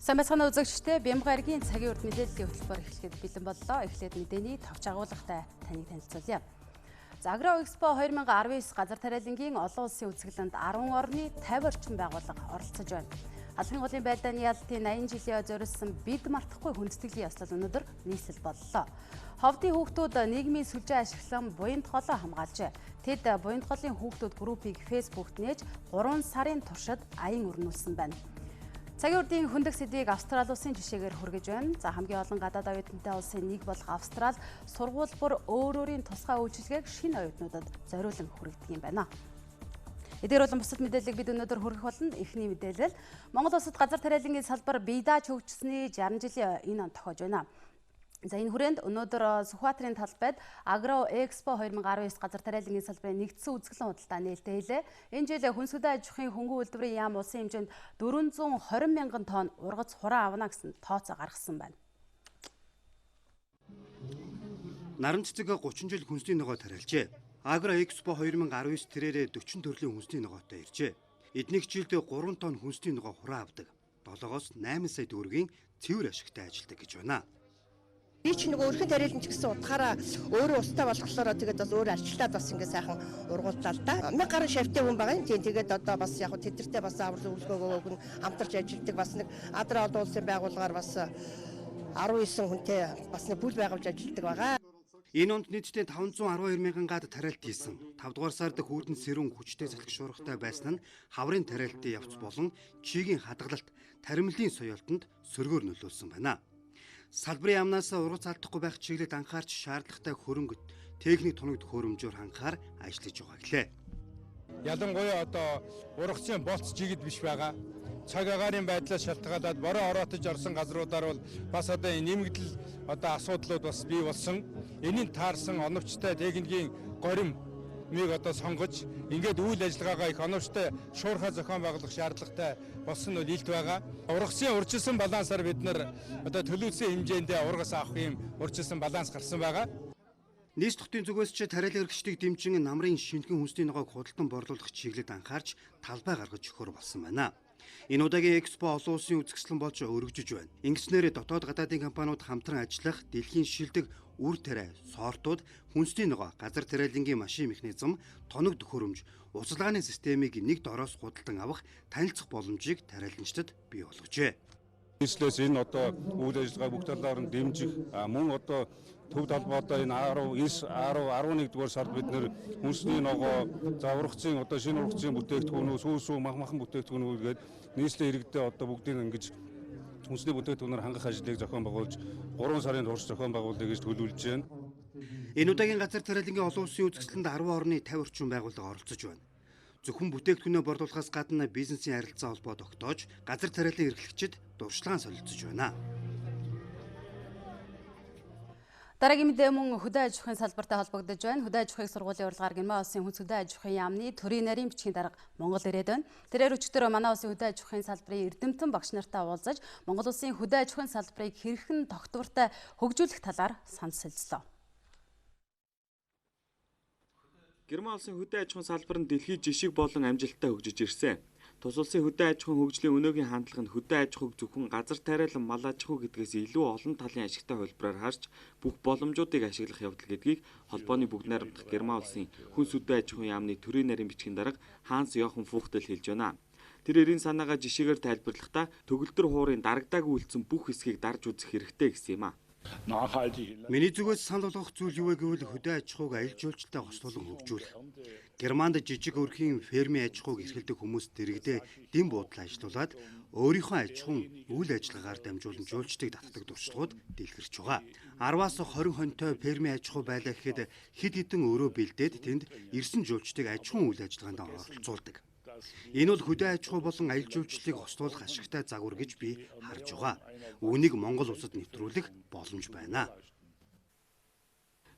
Сайн байцгаана үзэгчдээ МОngolian цагийн урд мэдээллийн хөтөлбөр эхлэхэд бэлэн боллоо. Эхлээд мэдээний товч агуулгатай таныг танилцуулъя. Агро Экспо 2019 газар тариалангийн олон улсын үзэсгэлэнт 10 орны 50 орчим байгууллага оролцож байна. Албан голын байлдааны ялтын 80 жилийн зориулсан бид мартахгүй хүндэтгэлийн ёслол өнөөдөр нийслэл боллоо. Ховдын хүүхдүүд нийгмийн сүлжээ ашиглан буян тоглоо хамгаалжээ. Тэд буян тоглолын хүүхдүүд группийг Фэйсбүүкт нээж 3 сарын туршид аян өрнүүлсэн байна. Цагийн урдын хөндөг сэдвийг Австрали улсын жишээгээр хүргэж байна. За хамгийн олон гадаад оюутантай улсын нэг болох Австрали сургууль бүр өөрийн тусгай үйлчилгээг шинэ оюутнуудад зориулан хүргэдэг юм байна. Эдгээр болон бусад мэдээллийг бид өнөөдөр хүргэх болно. Эхний мэдээлэл Монгол улсад газар тариалангийн салбар бие дааж хөгжсөний 60 жилийн энэ он тохиож байна. За энэ хүрээнд өнөөдөр Сүхбаатарын талбайд Агро Экспо 2019 газар тариалангийн салбарын нэгдсэн үзэсгэлэн худалдаа нээлттэй. Энэ жил хүнс хөдөө аж ахуйн хөнгөн үйлдвэрийн яам улсын хэмжээнд 420 мянган тонн ургац хуран авна гэсэн тооцоо гаргасан байна. Наран цэцэг 30 жил хүнсний ногоо тариалжээ. Агро Экспо 2019 тэрээрээ 40 төрлийн хүнсний ногоотой иржээ. Эднийг жилд 3 тонн хүнсний ногоо хуран авдаг. 7-8 сая төгрөгийн цэвэр ашигтай ажилдаг гэж байна. Би ч нэг өөрхөн тариалан ч гэсэн утгаараа өөрөө устдаа болохоор тэгээд бас өөр арчлаад бас ингээ сайхан ургууллаа л да. 1000 гаруй шавьтай хүн байгаа юм. Тэгээд одоо бас яг тэдэртэй бас аврал зөвлөгөөгөө өгөн хамтарч ажилладаг бас нэг Адраа олон улсын байгууллагаар бас 19 хүнтэй бас нэг бүл байгуулж ажилладаг байгаа. Энэ онд нийтдээ 512 мянган гад тариалт хийсэн. 5 дугаар сард хүрдэн сэрүүн хүчтэй салхи шуургатай байсан нь хаврын тариалтын явц болон чигийн хадгалалт, таримлын соёлтонд сөргөөр нөлөөлсөн байна. Салбарын яамнаас ургац алдахгүй байх чиглэлд анхаарч шаардлагатай хөрөнгөт, техник тунагд хөрөмжөөр ханхаар ажиллаж байгаа гэлээ. Ялангуяа одоо ургацын болц жигд биш байгаа. Цаг агаарын байдлаас шалтгаалаад бороо ороотож орсон газруудаар бол бас одоо нэмэгдэл одоо асуудлууд бас бий болсон. Энийн таарсан оновчтой техникийн горим мийг одоо сонгож ингээд үйл ажиллагаагаа их оновчтой шуурхай зохион байгуулах шаардлагатай болсон нь илт байгаа. Ургацын урьдчилсан балансаар бид нар одоо төлөвлөсөн хэмжээндээ ургас авах юм урьдчилсан баланс гарсан байгаа. Нийс тогтын зүгээс ч тариалан эрхчлийг дэмжин намрын шинэхэн хүнсний ногоог худалдан борлуулах чиглэлд анхаарч талбай гаргаж өгөхөр болсон байна. Энэ удаагийн Экспо олон улсын үзэсгэлэн болж өргөжөж байна. Ингэснээр дотоод гадаадын компаниуд хамтран ажиллах, дэлхийн шилдэг үр тариа, сортууд, хүнсний ногоо, газар тариалангийн машин механизм, тоног төхөөрөмж, уцалгааны системийг нэг дороос худалдан авах танилцах боломжийг тариаланчдад бий болгожээ. Нийслэлээс энэ одоо үйл ажиллагаа бүх талаар нь дэмжих мөн одоо төв талбайдаа энэ 11 дугаар сард бид нэр хүнсний ногоо, за ургацын одоо шинэ ургацын бүтээгдэхүүнүүд, сүүсүү махан бүтээгдэхүүнүүд гээд нийслэлийн иргэдэд одоо бүгдийг ингэж хүнсний бүтээгдэхүүнээр хангах ажлыг зохион байгуулж 3 сарын турш зохион байгуулъя гэж төлөвлөж байна. Энэ удаагийн газар тариалангийн олон улсын үзэсгэлэнд 10 орны 50 орчим байгууллага оролцож байна. Зөвхөн бүтээгдэхүүнээ борлуулахаас гадна бизнесийн харилцаа холбоо тогтоож, газар тариалан эрхлэгчид дуршлаган солилцож байна. Дараагийн мэдээ мөн хөдөө аж ахуйн салбартай холбогдож байна. Хөдөө аж ахуйн сургуулийн уралгаар МОН улсын хүнс хөдөө аж ахуйн яамны төрийн нарийн бичгийн дарга Монгол ирээд байна. Тэрээр өчигдөр манай улсын хөдөө аж ахуйн салбарын эрдэмтэн багш нартай уулзаж, Монгол улсын хөдөө аж ахуйн салбарыг хэрхэн тогтвортой хөгжүүлэх талаар санал солилцлоо. Герман улсын хөдөө аж ахуйн салбар нь дэлхийд жишг болон амжилттай хөгжиж ирсэн. Тус улсын хөдөө аж ахуйн хөгжлийн өнөөгийн хандлага нь хөдөө аж ахуйг зөвхөн газар тариалан мал аж ахуй гэдгээс илүү олон талын ашигтай хөлбраар харж бүх боломжуудыг ашиглах явдал гэдгийг холбооны бүгд найрамдах Герман улсын хүнс хөдөө аж ахуйн яамны төрийн нарийн бичгийн дарга Ханс Йохан Фухтел хэлж байна. Тэр эрийн санаагаа жишээгээр тайлбарлахдаа төгөлдөр хуурын дарагдаагүй үлдсэн бүх хэсгийг дарж үзэх хэрэгтэй гэсэн юм а. Миний зүгээс санал болгох зүйл юу вэ гэвэл хөдөө аж ахуйг аялал жуулчлалтай хослуулан хөгжүүлэх. Германд жижиг өрхийн фермийн аж ахуйг эрхэлдэг хүмүүс дэрэгдээ дэм буудлаа ажилуулад өөрийнхөө аж ахуйн үйл ажиллагаагаар дамжуулан жуулчдыг татдаг туршлагууд дэлгэрч байгаа. 10-аас 20 хонтой фермийн аж ахуй байлаа гэхэд хэд хэдэн өрөө бэлдээд тэнд ирсэн жуулчдыг аж ахуйн үйл ажиллагаанд оролцуулдаг. Энэ бол хөдөө аж ахуй болон аялал жуулчлалыг хослуулах ашигтай загвар гэж би харж байгаа. Үүнийг Монгол улсад нэвтрүүлэх боломж байна.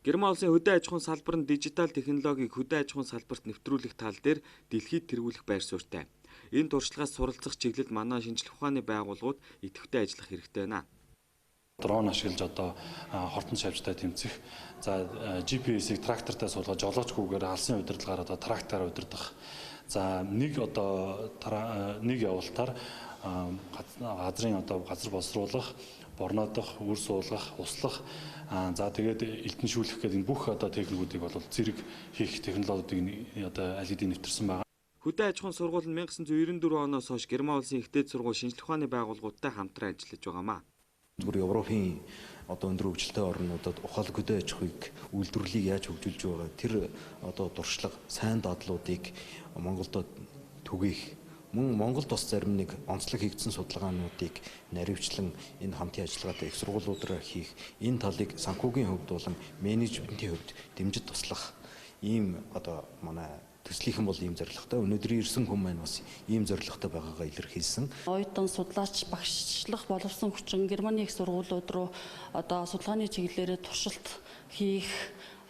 Герман улсын хөдөө аж ахуйн салбар нь дижитал технологиг хөдөө аж ахуйн салбарт нэвтрүүлэх тал дээр дэлхийд тэргүүлэх байр суурьтай. Энэ туршлагаас суралцах чиглэлд манай шинжлэх ухааны байгууллагууд идэвхтэй ажиллах хэрэгтэй байна. Дрон ашиглаж одоо хортон шавьжтай тэмцэх, за GPS-ийг трактортай суулгаж жолоочгүйгээр алсын удирдлагаар одоо трактораар удирдах. За нэг явалтаар газрын одоо газар боловсруулах, борноодох, үр суулгах, услах, за тэгээд элдэншүүлэх гэдэг энэ бүх одоо техникүүдийг бол зэрэг хийх технологиудыг одоо аль хэдийн нэвтэрсэн байна. Хөдөө аж ахуйн сургууль нь 1994 оноос хойш Герман улсын ихтэй сургууль шинжлэх ухааны байгууллагуудтай хамтран ажиллаж байгаамаа. Зүгээр Европын одоо өндөр хөгжилтэй орнуудад ухаалаг хөдөө аж ахуйг үйлдвэрлэлийг яаж хөгжүүлж байгаа тэр одоо дуршлаг сайн дадлуудыг Монголд түгээх мөн Монголд бас зарим нэг онцлог хийгдсэн судалгаануудыг наривчлан энэ хамтын ажиллагаатай их сургуулиудаар хийх энэ талыг санхүүгийн хувьд болон менежментийн хувьд дэмжиж туслах ийм одоо манай төслийнхэн бол ийм зорилготой. Өнөөдрийн ирсэн хүн маань бас ийм зорилготой байгаагаа илэрхийлсэн. Оюутан судлаач багшлах боловсон хүчин Германы их сургуулиуд руу одоо судалгааны чиглэлээр туршилт хийх,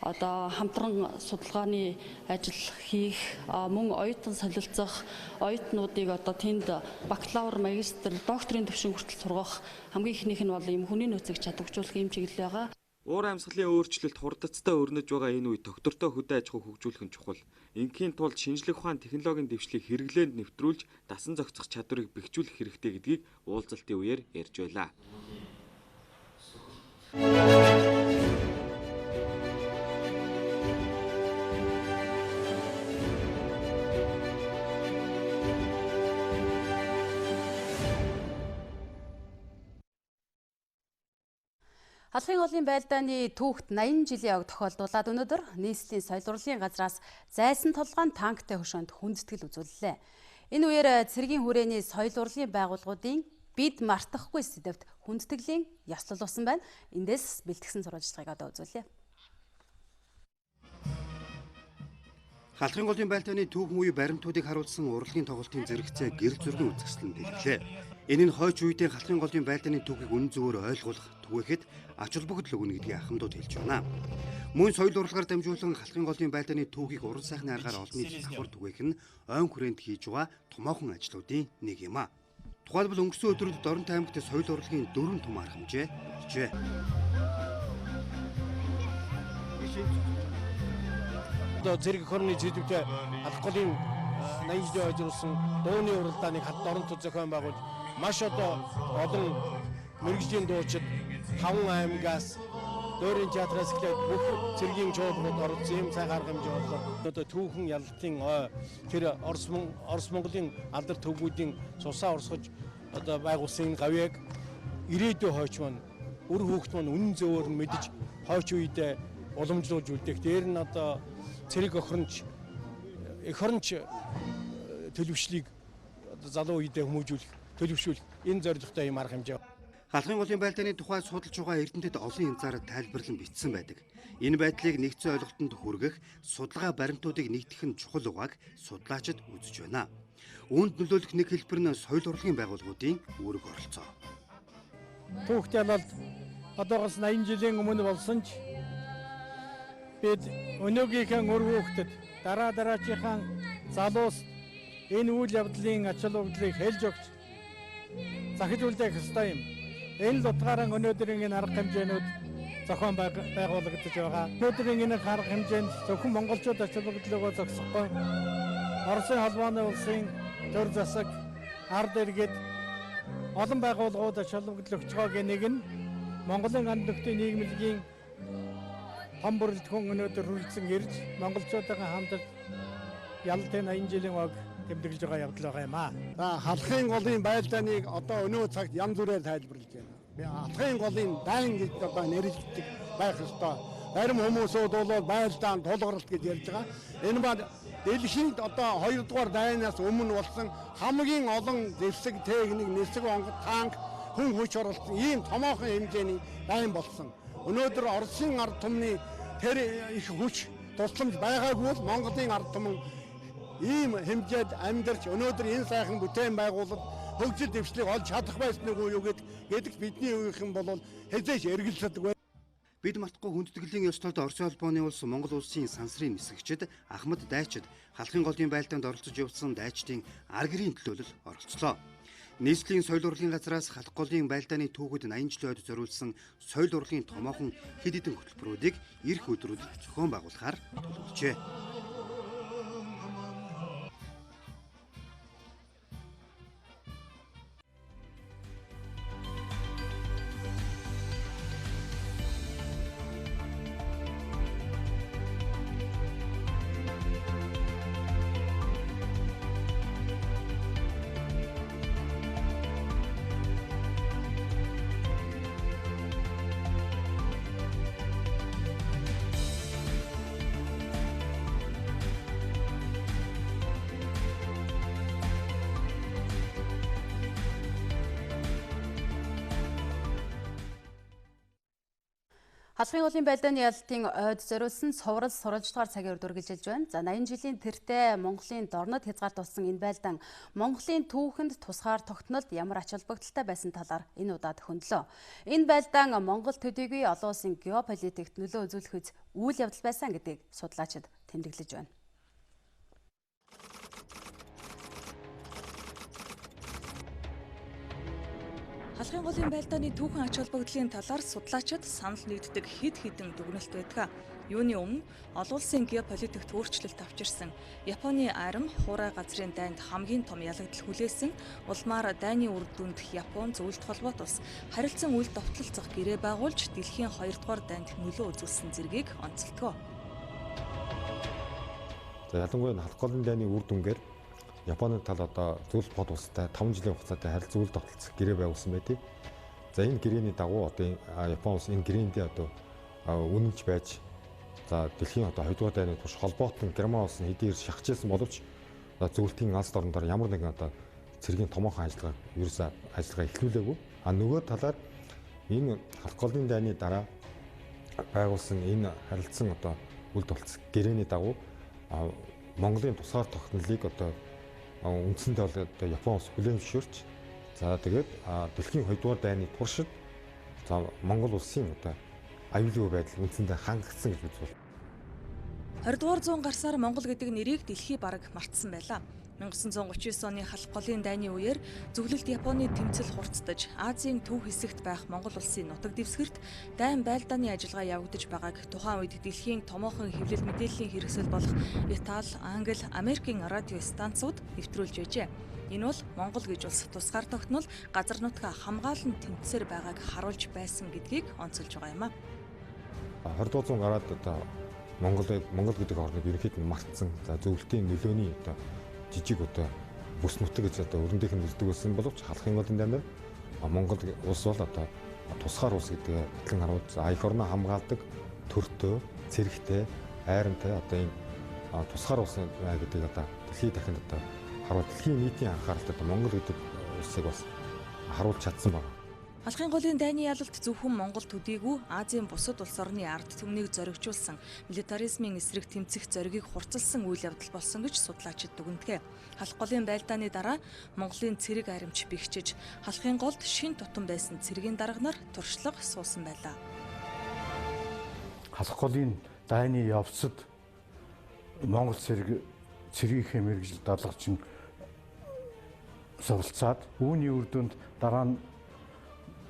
одоо хамтран судалгааны ажил хийх, мөн оюутан солилцох, оюутнуудыг одоо тэнд бакалавр, магистр, докторийн түвшин хүртэл сургах хамгийн ихнийх нь бол ийм хүний нөөцийг чадваржуулах ийм чиглэл байгаа. Уур амьсгалын өөрчлөлт хурдцтай өрнөж байгаа энэ үед тогтвортой хөдөө аж ахуй хөгжүүлэх нь чухал. Ингийн тулд шинжлэх ухааны технологийн дэвшлийг хэрэглээнд нэвтрүүлж дасан зохицох чадварыг бэхжүүлэх хэрэгтэй гэдгийг уулзалтын үеэр ярьж байлаа. Халахын голын байлдааны түүхт 80 жилийн ог тохиолдуулаад өнөөдөр нийслэлийн соёл урлагийн газраас зайсан толгойн танктай хөшөөнд хүндэтгэл үзүүллээ. Энэ үеэр Цагийн хүрээний соёл урлагийн байгууллагуудын бид мартахгүй сэдвт хүндтгэлийн ёслол болсон байна. Эндээс бэлтгэсэн сурвалжлагыг одоо үзүүлье. Халахын голын байлдааны түүхэн үе баримтуудыг харуулсан урлагийн тоглолтын зэрэгцээ гэрэл зургийн үзэсгэлэн дэлгэлээ. Энэ нь хойч үеийн халахын голын байлдааны түүхийг үнэн зөвөөр ойлгох, түгээхэд ач холбогдол өгнө гэдгийг ахмадууд хэлж байна. Мөн соёл урлагаар дамжуулан халахын голын байлдааны түүхийг уран сайхны аргаар олон нийтэд давхар түгээх нь ойн хүрээнд хийж байгаа томоохон ажлуудын нэг юм а. Тухайлбал өнгөрсөн өдрүүд Дорнот аймагт соёл урлагийн 4 том арга хэмжээ болжээ. Одоо зэрэг хорны зэвдвтэй халах голын 80 жилийн ойжруулсан дууны уралдааныг Дорнот зохион байгуулж маш одоо олон мэрэгжлийн дуучид 5 аймагаас Дөрийн театраас эхлээд бүх цэргийн чуулгууд оролцсон юм сайхан арга хэмжээ боллоо. Одоо түүхэн ялалтын тэр Орос Монголын алдар төвгүүдийн цусаа урсгаж одоо байгуулсан гавьяаг ирээдүйн хойч маань үр хүүхэд маань үнэн зөвөөр нь мэдж хойч үедээ уламжлуулж үлдээх. Дээр нь одоо цэрэг охронч эх оронч төлөвшлийг залуу үедээ хүмүүжүүлэх, төлөвшүүлэх энэ зорилготой юм арга хэмжээ. Халахын голын байлдааны тухай судалж байгаа эрдэмтэд олон янзаар тайлбарлан бичсэн байдаг. Энэ байдлыг нэгдсэн ойлголтод хүргэх, судалгаа баримтуудыг нэгтгэх нь чухал угааг судлаачид үзэж байна. Үүнд нөлөөлөх нэг хэлбэр нь соёл урлагийн байгууллагуудын үүрэг оролцоо. Түүхтэй бол одоогоос 80 жилийн өмнө болсон ч бид өнөөгийнхээ өр хүүхдэд дараачихаа залуус энэ үйл явдлын ач холбогдлыг хэлж өгч захиж үлдээх ёстой юм. Энэ л утгаараа өнөөдрийн энэ арга хэмжээнүүд зохион байгуулагдаж байгаа. Өнөөдрийн энэ арга хэмжээнд зөвхөн монголчууд ач холбогдлогоо зогсохгүй Оросын холбооны улсын төр засаг, ард иргэд олон байгууллагууд ач холбогдол өгч байгаагийн нэг нь Монголын анд нөхдөй нийгмийн том бүрэлдэхүүн өнөөдөр хүрэлцэн ирж монголчуудаа хамтарч ялалтын 80 жилийн ог тэмдэглэж байгаа явдал байгаа юм аа. За халахын голын байлдааныг одоо өнөө цагт янз бүрээр тайлбарлаж байна. Халахын голын дайн гэж одоо нэрлэгддэг байх ёстой. Зарим хүмүүсүүд бол байлдаан тулгаралт гэж ярьж байгаа. Энэ ба дэлхийд одоо 2 дугаар дайнаас өмнө болсон хамгийн олон зэвсэг техник, нисэг онгод, танк, хүн хүч оролцсон ийм томоохон хэмжээний дайн болсон. Өнөөдөр Оросын ард түмний тэр их хүч тусламж байгаагүй бол Монголын ард түмэн ийм хэмжээд амьдарч өнөөдөр энэ сайхан бүтээн байгуулалт хөгжил дэвшлиг олж чадах байсныг юу гэдэгт бидний үеийнхэн бол хэзээч эргэлздэг бай. Бид мартахгүй хүндэтгэлийн ёслолд Оросын холбооны улс Монгол улсын сансрын нисгэгчид Ахмад дайчид халахын голын байлдаанд оролцож явсан дайчдын аргэрийн төлөөлөл оролцлоо. Нийслэлийн соёл урлагийн газраас халах голын байлдааны түүхэд 80 жилийн ойд зориулсан соёл урлагийн томоохон хэд хэдэн хөтөлбөрүүдийг ирэх өдрүүд зохион байгуулахаар төлөвлөжээ. Халахын голын байлдааны ялалтын ойд зориулсан суврал сурвалжлагаар цагийн урд үргэлжилж байна. За 80 жилийн тэртээ Монголын дорнод хязгаар тулсан энэ байлдаан Монголын түүхэнд тусгаар тогтнолд ямар ач холбогдолтой байсан талаар энэ удаад хөндлөө. Энэ байлдаан Монгол төдийгүй олон улсын геополитикт нөлөө үзүүлэх үз үйл явдал байсан гэдгийг судлаачид тэмдэглэж байна. Халахын голын байлдааны түүхэн ач холбогдлын талаар судлаачид санал нэгддэг хэд хэдэн дүгнэлт байдаг. Юуны өмнө олон улсын геополитикт өөрчлөлт авчирсан Японы арим хуурай газрын дайнд хамгийн том ялагдал хүлээсэн улмаар дайны үр дүнд Япон зөвлөлт холбоот ус харилцан үйл довтлолцох гэрээ байгуулж дэлхийн 2 дугаар дайнд нөлөө үзүүлсэн зэргийг онцолдгоо. За ялангуяа халах голын дайны үр дүнгээр Японы тал одоо зөвлөлт бод улстай 5 жилийн хугацаатай харилцан үйл довтлох гэрээ байгуулсан байдаг. За энэ гэрээний дагуу одоо Япон улс энэ гэрээндээ одоо үнэнч байж за дэлхийн одоо 2 дугаар дайны турш холбоотон Герман улс нь хэдийгээр шахажсэн боловч зөвлөлтийн алс дорноор ямар нэгэн одоо цэргийн томоохон ажиллагаа эхлүүлээгүй. А нөгөө талаар энэ халах голын дайны дараа байгуулсан энэ харилцан одоо үйл довтлох гэрээний дагуу Монголын тусгаар тогтнолыг одоо үндсэндээ бол одоо Япон улс хүлээмжшүүлж за тэгээд дэлхийн 2 дугаар дайны туршид за Монгол улсын одоо аюулгүй байдал үндсэндээ хангагдсан гэж үзвэл 20 дугаар зуун гарсаар Монгол гэдэг нэрийг дэлхий бараг мартсан байлаа. 1939 оны халах голын дайны үеэр зөвлөлт Японы тэмцэл хурцдаж Азийн төв хэсэгт байх Монгол улсын нутаг дэвсгэрт дайн байлдааны ажиллагаа явагдаж байгааг тухайн үед дэлхийн томоохон хэвлэл мэдээллийн хэрэгсэл болох Итали, Англи, Америкийн радио станцууд нэвтрүүлж байжээ. Энэ бол Монгол гэж улс тусгаар тогтнол газар нутгаа хамгаалан тэмцээр байгааг харуулж байсан гэдгийг онцолж байгаа юм а. 20 дугаар зуун гараад одоо Монгол гэдэг орныг ерөнхийд нь мартсан. За зөвлөлтийн нөлөөний одоо жижиг одоо бүс нутаг гэж одоо өрөндийнх нь үздэг байсан боловч халахын голын дайнаар Монгол улс бол одоо тусгаар улс гэдгээ батлан харуулж аях орноо хамгаалдаг төртөө, цэрэгтэй, айрамтай одоо энэ тусгаар улс гэдэг одоо дэлхийд дахинд одоо харуул дэлхийн нийтийн анхааралтай одоо Монгол гэдэг улсыг бас харуулж чадсан байна. Халахын голын дайны ялалт зөвхөн Монгол төдийгүй Азийн бусад улс орны ард түмнийг зоригжуулсан милитаризмын эсрэг тэмцэх зоригийг хурцлсан үйл явдал болсон гэж судлаачид дүгнэдэг. Халах голын байлдааны дараа Монголын цэрэг аримч бэхжиж халахын голд шин тутам байсан цэргийн дарганаар туршлага суусан байлаа. Халах голын дайны явцад Монгол цэргийнхээ мэргэжил дадлгачин суралцаад үүний үр дүнд дараа нь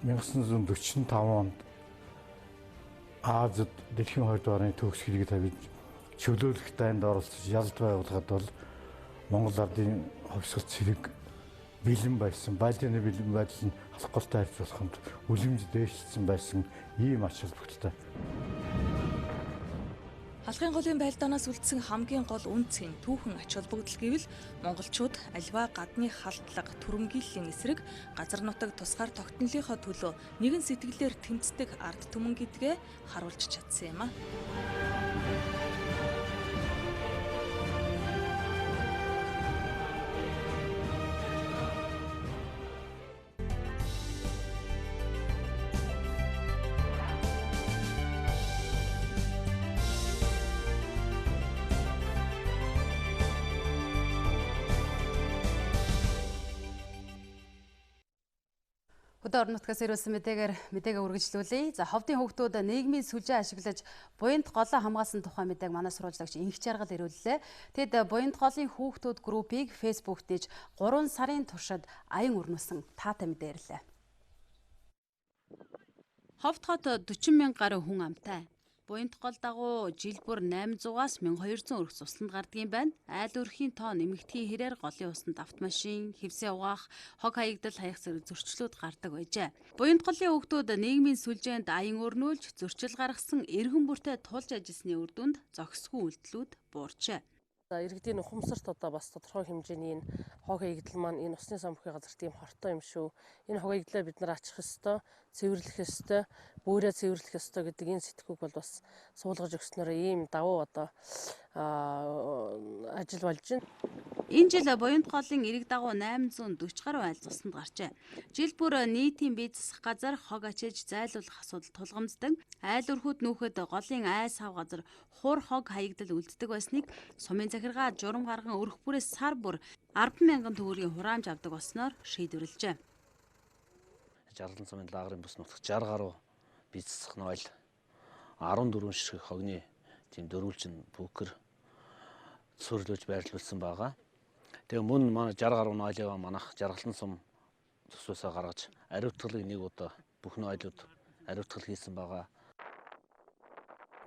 1945 онд Азид дэлхийн 2 дугаарын төгс хэргийг тавьж чөлөөлөх дайнд оролцож ялалт байгуулахад бол Монгол ардын ховсгол цэрэг бэлэн байсан. Байлдааны бэлэн байдал нь халах голтой харьцуулахад үлэмж дээшилсэн байсан ийм ач холбогдолтой. Халахын голын байлдаанаас үлдсэн хамгийн гол үнцгийн түүхэн ач холбогдол гэвэл монголчууд альва гадны халдлага түрэмгийллийн эсрэг газар нутаг тусгаар тогтнолынхоо төлөө нэгэн сэтгэлээр тэмцдэг ард түмэн гэдгээ харуулж чадсан юм а. Хөдөө орон нутгаас ирүүлсэн мэдээгээ үргэлжлүүлье. За ховдын хүүхдүүд нийгмийн сүлжээ ашиглаж буянт голоо хамгаалсан тухай мэдээг манай сурвалжлагч Инх Жаргал ирүүллээ. Тэд буянт голын хүүхдүүд группийг Facebook дэж 3 сарын туршид аян өрнүүлсэн таатай мэдээ ирлээ. Ховд хот 40 мянга гаруй хүн амтай. Буянт гол дагуу жил бүр 800-аас 1200 өрх цусланд гардгийн байна. Айл өрхийн тоо нэмэгдэхийн хэрээр голын усанд автомашин, хэвсээ угаах, хог хаягдал хаях зэрэг зөрчлүүд гардаг байжээ. Буянт голын хүүхдүүд нийгмийн сүлжээнд аян өрнүүлж, зөрчил гаргасан эргэн бүртээ тулж ажилласны үр дүнд зохисгүй үйлдэлүүд буурчээ. Иргэдийн ухамсарт одоо бас тодорхой хэмжээний энэ хог хаягдал маань энэ усны самбарын газар тийм хортой юм шүү. Энэ хог хаягдлаа бид нар ачих ёстой, цэвэрлэх ёстой, бөөрэ цэвэрлэх ёстой гэдэг энэ сэтгүүг бол бас суулгаж өгснөөр ийм давуу одоо ажил болж байна. Энэ жил буянт голын эрэг дагуу 840 гаруй айл цуснд гарчээ. Жил бүр нийтийн бие засах газар хог ачиж зайлуулах асуудал тулгамддаг. Айл өрхүүд нүүхэд голын ай сав газар хур хог хаягдал үлддэг байсныг сумын захиргаа журам гарган өрх бүрээс сар бүр 10,000 төгрөгийн хураамж авдаг болсноор шийдвэрлэжээ. Жарлан сумын лагерын бус нутагт 60 гаруй бие засах нойл 14 ширхэг хогны тийм дөрвөлжин бүкэр цөөрлөж байрлуулсан байгаа. Тэгээ мөн манай 60 гаруй нойлоо манайх жаргалан сум төсвөөсөө гаргаж ариутгалыг нэг удаа бүх нойлууд ариутгал хийсэн байгаа.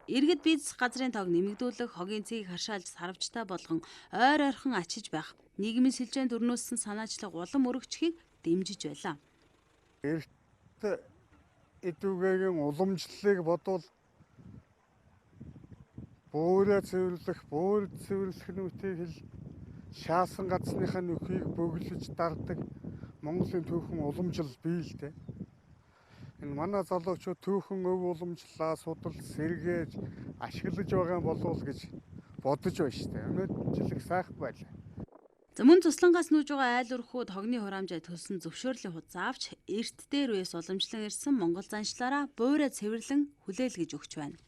Иргэд бие засах газрын тоог нэмэгдүүлэх, хогийн цэгийг харшаалж сарвчтай болгон ойр ойрхон ачиж байх, нийгмийн сүлжээнд өрнөөсөн санаачлаг улам өргөжхийг дэмжиж байлаа. Эрт эдүгээгийн уламжлалыг бодвол бөөрэ цэвэрлэх нүтийг хэл шаасан газрынхаа нөхийг бөглөж дардаг Монголын түүхэн уламжлал бий л дээ. Энэ манай залуучууд түүхэн өв уламжлалаа судалж сэргээж ашиглаж байгаа болов гэж бодож байна шүү дээ. Өнөөдөр жил их сайхан байлаа. Мөн туслангаас нүүж байгаа айл өрхүүд хогны хураамжаа төлсөн зөвшөөрлийн хуц авч эрт дээр үес уламжлан ирсэн Монгол заншлаараа буурай цэвэрлэн хүлээлгэж өгч байна.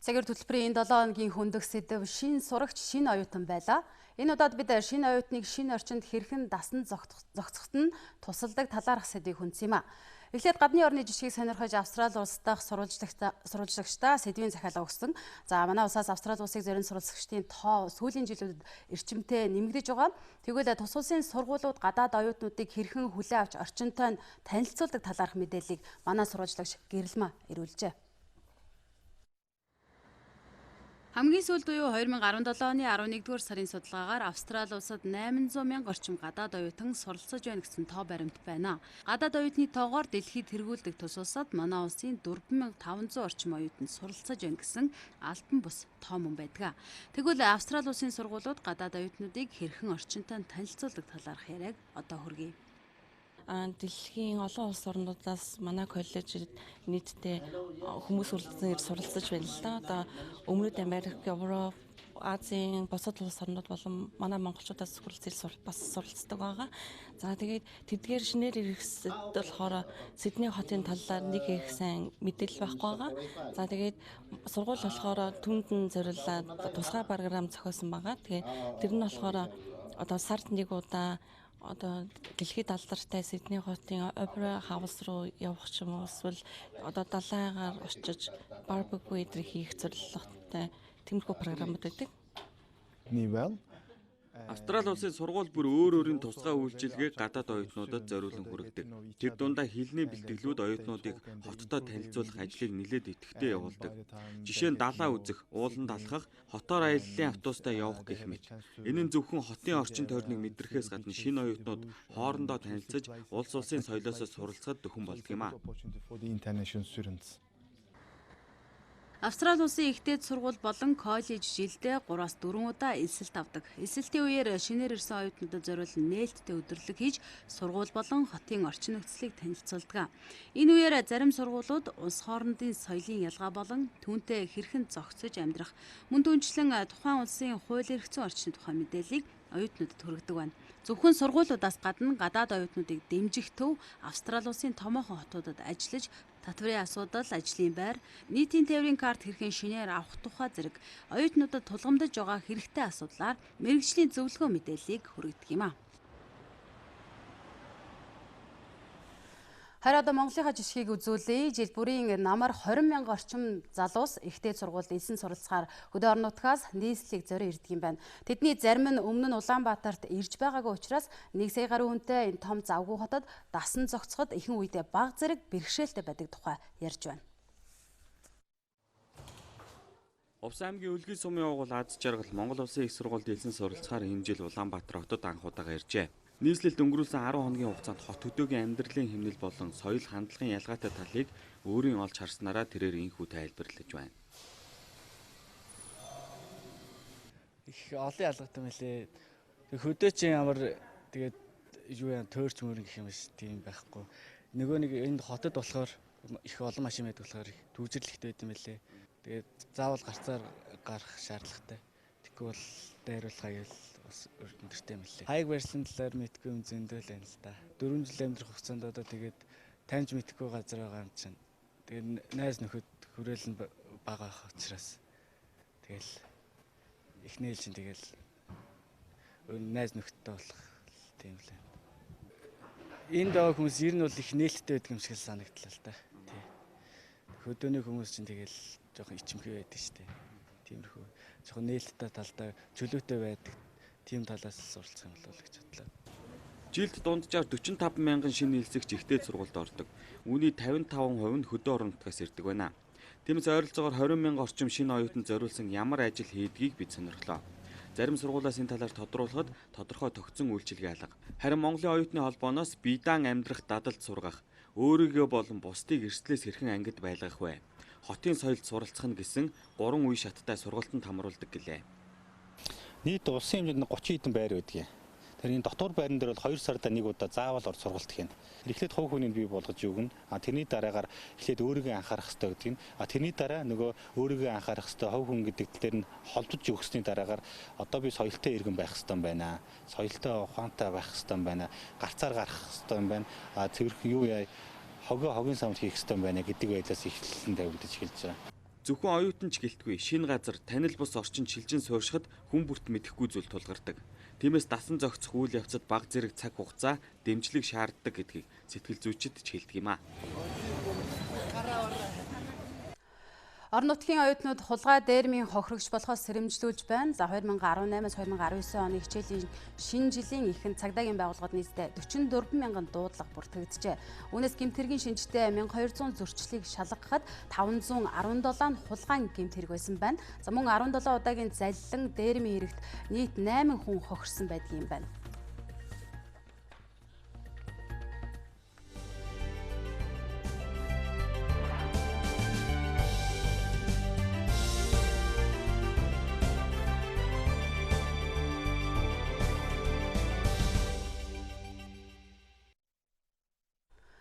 Цагийн хөтөлбөрийн 7 хоногийн хөндөх сэдэв шин сурагч шин оюутан байлаа. Энэ удаад бид шин оюутныг шин орчинд хэрхэн дасан зохицоход нь тусалдаг талаарх сэдвийг хүндсэн юм а. Эхлээд гадны орны жишгийг сонирхож Австрали улс дахь сурвалжлагчдаа сэдвийн захиалга өгсөн. За манай улсаас Австрали улсыг зориулсан сурвалжлагчдын тоо сүүлийн жилүүдэд эрчимтэй нэмэгдэж байгаа. Тэгвэл тус улсын сургуулиуд гадаад оюутнуудыг хэрхэн хүлээн авч орчинтой нь танилцуулдаг талаарх мэдээллийг манай сурвалжлагч Гэрэлмаа ирүүлжээ. Хамгийн сүүлд буюу 2017 оны 11-р сарын судалгаагаар Австрали улсад 800 мянга орчим гадаад оюутан суралцаж байна гэсэн тоо баримт байна. Гадаад оюутны тоогоор дэлхийд тэргүүлдэг тус улсад манай улсын 4500 орчим оюутан суралцаж байна гэсэн альбан бус тоо мөн байдаг. Тэгвэл Австрали улсын сургуулиуд гадаад оюутнуудыг хэрхэн орчинтой танилцуулдаг талаарх яриаг одоо хүргэе. Дэлхийн олон улс орнуудаас манай коллежид нийтдээ хүмүүс суралцаж байна л да. Одоо Өмнөд Америк, Европ, Азийн бусад улс орнууд болон манай монголчуудаас бас суралцдаг байгаа. За тэгээд тэдгээр шинээр ирэхэд болохоор Сидней хотын талаар нэг их сайн мэдээлэл байхгүй байгаа. За тэгээд сургууль болохоор түнд нь зориулаад тусгай програм зохиосон байгаа. Тэгээд тэр нь болохоор одоо сард нэг удаа одоо дэлхийд алдартай Сидней хотын Опера хаус руу явах ч юм уу эсвэл одоо далайгаар очиж барбекю идэх хийх зорилготой тиймэрхүү програмууд байдаг. Австрали улсын сургууль бүр өөрийн тусгай үйлчилгээг гадаад оюутнуудад зориулан хүргэдэг. Тэр дундаа хэлний бэлтгэлүүд оюутнуудыг хоттой танилцуулах ажлыг нэлээд идэвхтэй явуулдаг. Жишээ нь далаа үзэх, ууланд алхах, хотоор аяллаа автобустай явах гэх мэт. Энэ нь зөвхөн хотын орчин тойрныг мэдрэхээс гадна шинэ оюутнууд хоорондоо танилцаж, улс улсын соёлоос суралцахад дөхөн болдог юм а. Австрали улсын ихтэй сургууль болон коллеж жилдээ 3-4 удаа элсэлт авдаг. Элсэлтийн үеэр шинээр ирсэн оюутнуудад зориулсан нээлттэй өдөрлөг хийж сургууль болон хотын орчин нөхцөлийг танилцуулдаг. Энэ үеэр зарим сургуулиуд улс хоорондын соёлын ялгаа болон түүнтэй хэрхэн зохицож амьдрах, мөн түүнчлэн тухайн улсын хууль эрх зүйн орчны тухай мэдээллийг оюутнуудад хүргэдэг байна. Зөвхөн сургуулиудаас гадна гадаад оюутнуудыг дэмжих төв Австрали улсын томоохон хотуудад ажиллаж татврын асуудал, ажлын байр, нийтийн тээврийн карт хэрхэн шинээр авах тухай зэрэг оюутнуудад тулгамдж байгаа хэрэгтэй асуудлаар мэргэжлийн зөвлөгөө мэдээллийг хүргэдэг юм а. Харин одоо Монголынхаа жишгийг үзүүлье. Жил бүрийн намар 20 мянга орчим залуус ихтэй сургуульд элсэн суралцахаар хөдөө орон нутгаас нийслэлийг зорио ирдэг юм байна. Тэдний зарим нь өмнө нь Улаанбаатарт ирж байгаагүй учраас 1 сая гаруй хүнтэй энэ том завгүй хотод дасан зохицоход ихэнх үедээ бага зэрэг бэрхшээлтэй байдаг тухай ярьж байна. Увс аймгийн Өлгий сумын уугуул Аз жаргал Монгол улсын их сургуульд элсэн суралцахаар энэ жил Улаанбаатар хотод анх удаага иржээ. Нийслэлд өнгөрүүлсэн 10 хоногийн хугацаанд хот хөдөөгийн амьдралын хэмнэл болон соёл хандлагын ялгаатай талыг өөрийн олж харснараа тэрээр инхүү тайлбарлаж байна. олон ялгаатай мэлээ. Хөдөөчийн ямар тэгээд юу яа төөрч мөрөн гэх юм биш тийм байхгүй. Нөгөө нэг энэ хотод болохоор их олон машин байдаг болохоор төвжирлэгтэй байт юм лээ. Тэгээд заавал гарцаар гарах шаардлагатай. Тэгэхгүй бол дайруулахаа гээл бас өргөндөртэй юм лээ. Хайг барьсан талаар мэдгүй юм зөндөл байна л да. 4 жил амьдрах хугацаанд одоо тэгээд таньж мэдхгүй газар байгаа юм чинь. Тэгээд найз нөхөд хүрээлэн бага ах учраас тэгэл эхнээ л чинь тэгэл найз нөхөдтэй болох тийм л байна. Энд байгаа хүмүүс ер нь бол их нээлттэй байдаг юм шиг санагдлаа л да. Тий. Хөдөөний хүмүүс чинь тэгэл жоохон ичимхий байдаг шүү дээ. Тиймэрхүү жоохон нээлттэй талдаа чөлөөтэй байдаг. Тийм талаас суралцах юм болов гэж бодлоо. Жилд дунджаар 45 мянган шинэ нийлсэгч ихтэй сургуульд ордог. Үүний 55% нь хөдөө орон нутгаас ирдэг байна. Тиймээс ойролцоогоор 20 мянган орчим шинэ оюутанд зориулсан ямар ажил хийдгийг бид сонирхлоо. Зарим сургуулиас энэ талаар тодруулахад тодорхой тогтсон үйлчилгээ алга. Харин Монголын оюутны холбооноос биедан амьдрах дадалд сургах, өөрийгөө болон бусдыг эрсдлээс хэрхэн ангид байлгах вэ? Хотын соёлд суралцах нь гэсэн 3 үе шаттай сургалтанд хамруулдаг гэлээ. Нийт улсын хэмжээнд 30 хэдэн байр байдаг юм. Тэр энэ дотор байран дээр бол 2 сарда нэг удаа заавал ор сургалт гэнэ. Эхлээд хувь хүнийг бий болгож өгнө. Тэрний дараагаар эхлээд өөрийгөө анхаарах хэрэгтэй гэдэг нь. Тэрний дараа нөгөө өөрийгөө анхаарах хэрэгтэй хувь хүн гэдэг тал дээр нь холбож өгсөний дараагаар одоо би соёлтой иргэн байх хэрэгтэй байна. Соёлтой ухаантай байх хэрэгтэй байна. Гарцаар гарах хэрэгтэй байна. Цэвэрхэн юу яа хогийн самд хийх хэрэгтэй байна гэдэг байдлаас эхлэн тавигдаж эхэлж байгаа. Зөвхөн оюутан ч гэлтгүй шинэ газар танил бус орчин шилжин сууршихад хүн бүрт мэдэхгүй зүйл тулгардаг. Тиймээс дасан зохицох үйл явцад бага зэрэг цаг хугацаа дэмжлэг шаарддаг гэдгийг сэтгэл зүйчид ч хэлдэг юм а. Орон нутгийн оюутнууд хулгай дээрмийн хохирогч болохоос сэрэмжлүүлж байна. За 2018-аас 2019 оны хичээлийн шинэ жилийн ихэнх цагдаагийн байгууллагад нийтдээ 44 мянган дуудлага бүртгэгджээ. Үүнээс гэмт хэргийн шинжтэй 1200 зөрчлийг шалгахад 517 нь хулгайн гэмт хэрэг байсан байна. За мөн 17 удаагийн заллин дээрмийн хэрэгт нийт 8 хүн хохирсон байдгийн юм байна.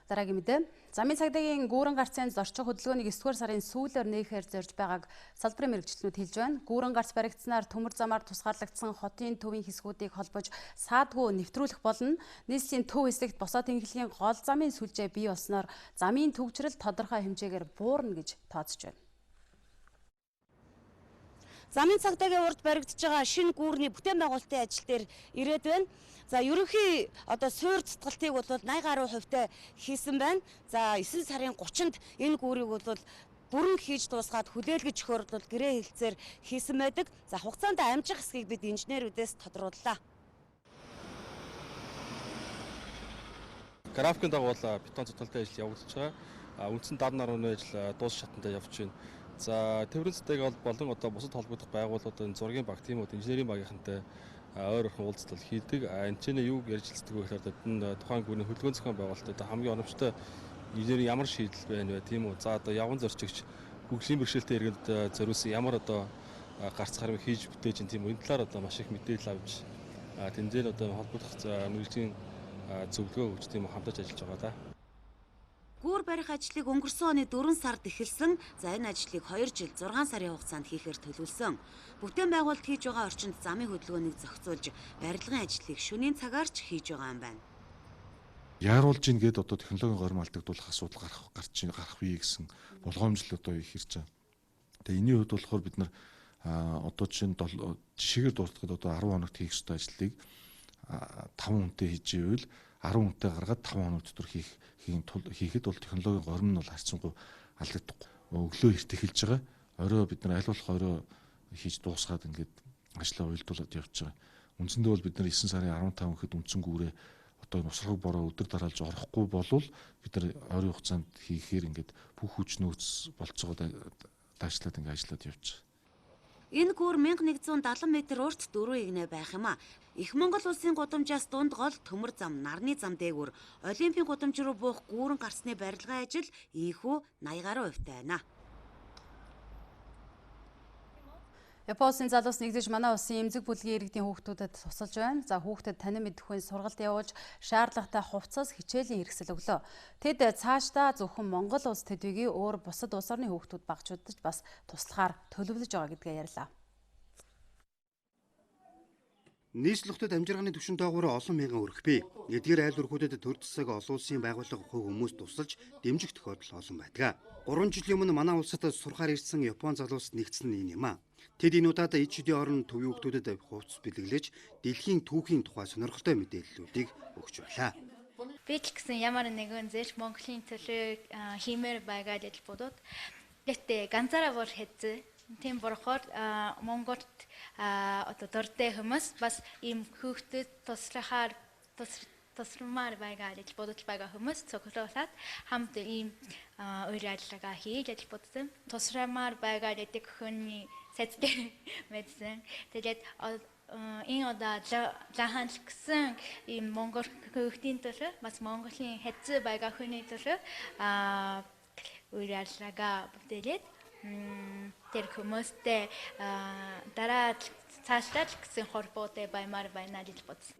Дараагийн мэдээ. Замын цагдаагийн гүүрэн гарцын зорчих хөдөлгөөнийг 9-р сарын сүүлээр нээхээр зорж байгааг салбарын мэргэжилтнүүд хэлж байна. Гүүрэн гарц баригдсанаар төмөр замаар тусгаарлагдсан хотын төвийн хэсгүүдийг холбож саадгүй нэвтрүүлэх болно. Нийслэлийн төв хэсэгт босоо тэнхлэгийн гол замын сүлжээ бий болсноор замын төвчрөл тодорхой хэмжээгээр буурна гэж тооцож байна. Замын цагдаагийн урд баригдаж байгаа шинэ гүүрний бүтээн байгуулалтын ажил дээр ирээд байна. За ерөнхий суур цэцгэлтийг бол 80% хийсэн байна. За 9 сарын 30-нд энэ гүүрийг бол бүрэн хийж дуусгаад хүлээлгэж өгөхөөр бол гэрээ хэлцээр хийсэн байдаг. За хугацаанд амжих хэсгийг бид инженерүүдээс тодрууллаа. Графикын дагуу бетон цэцгэлтийн ажил явагдаж байгаа. Үндсэн дар нарны ажил дуус шатанд явж байна. За төврөн цэцэг болон бусад холбогдох байгууллагууд зургийн баг тийм үү инженерийн багийнхантай ойр орхон уулзалт хийдэг. Энэ ч юу ярьж хэлцдэг вэ гэхээр тухайн гүрний хөдөлгөөн зохион байгуулалтад хамгийн оновчтой инженерийн ямар шийдэл байна вэ тийм үү. За явган зорчигч хөгжлийн бэрхшээлтэй иргэнд зориулсан ямар гарц хармыг хийж бүтээж тийм үү. Энэ талаар маш их мэдээлэл авч тэмдээл холбогдох мэргэжлийн зөвлөгөө өгч тийм хамтарч ажиллаж байгаа да. Гүүр барих ажлыг өнгөрсөн оны 4 сард эхэлсэн. За энэ ажлыг 2 жил 6 сарын хугацаанд хийхээр төлөвлөсөн. Бүтээн байгуулалт хийж байгаа орчинд замын хөдөлгөөнийг зохицуулж барилгын ажлыг шөнийн цагаар ч хийж байгаа юм байна. Яаруулж ийн гээд технологийн горим алдагдуулах асуудал гарах бий гэсэн болгоомжлол их ирж байгаа. Тэгээ энэний хувьд болохоор бид нар жишээгээр дуустахад 10 хоногт хийх ёстой ажлыг 5 хүнтэй хийж ивэл 10 хүнтэй гаргаад 5 хоног дотор хийхэд бол технологийн горим нь бол харьцангуй алдагдахгүй. Өглөө эрт эхэлж байгаа. Орой бид нар аль болох орой хийж дуусгаад ингээд ажлаа уйлдуулад явж байгаа. Үндсэндээ бол бид нар 9 сарын 15 гэхэд үндсэн гүүрээ нусраг бороо өдөр дараалж орохгүй болвол бид нар ойрын хугацаанд хийхээр ингээд бүх хүч нөөц болцоогоо даашлаад ингээд ажиллаад явж байгаа. Энэ гүүр 1170 м урт 4 игнэ байх юм а. Их Монгол улсын гудамжаас дунд гол төмөр зам, нарны зам дээгүүр Олимпийн гудамж руу буух гүүрэн гарцны барилгын ажил ийхүү 80% байна. Японы залуус нэгдэж манай улсын эмзэг бүлгийн иргэдийн хүүхдүүдэд тусалж байна. За хүүхдэд танин мэдэхгүй сургалт явуулж шаардлагатай хувцас хичээлийн хэрэгсэл өглөө. Тэд цаашдаа зөвхөн Монгол улс төдийгүй өөр бусад улс орны хүүхдүүд багчуудад бас туслахаар төлөвлөж байгаа гэдгээ ярьлаа. Нийслэлтд амжиргааны түвшин доогуур олон мянган өрх бий. Эдгээр айл өрхүүдэд төр засаг олон улсын байгууллага хувь хүмүүс тусалж дэмжих тохиолдол олон байдаг. 3 жилийн өмнө манай улсад сурахаар ирсэн Япон залуус нэгдсэн нь энэ юм а. Тэд энэ удаад ид шидийн орон төвийн хүүхдүүдэд хувцас бэлэглэж дэлхийн түүхийн тухай сонирхолтой мэдээллүүдийг өгч байлаа. Би ч гэсэн ямар нэгэн зээл Монголын төлөө хиймээр байгаа гэж бодоод гэтээ ганцаараа бүр хэзээ тийм болохоор Монголд одоо дуртай хүмүүс бас ийм хүүхдэд тусламар байгаа гэж бодож байгаа хүмүүс цогцолоод хамт ийм уриаллага хийж бодсон. Тусламар байгаа гэдэг хүний сэтэл мэдсэн. Тэгээд энэ удаа жахан гэсэн ийм Монгол хүүхдийн төлөө бас Монголын хэзээ байгаа хүний төлөө уриаллага бүтээлээд тэр хүмүүстэй дараа цаашдаа гэсэн холбоотой баймаар байна гэж бодсон.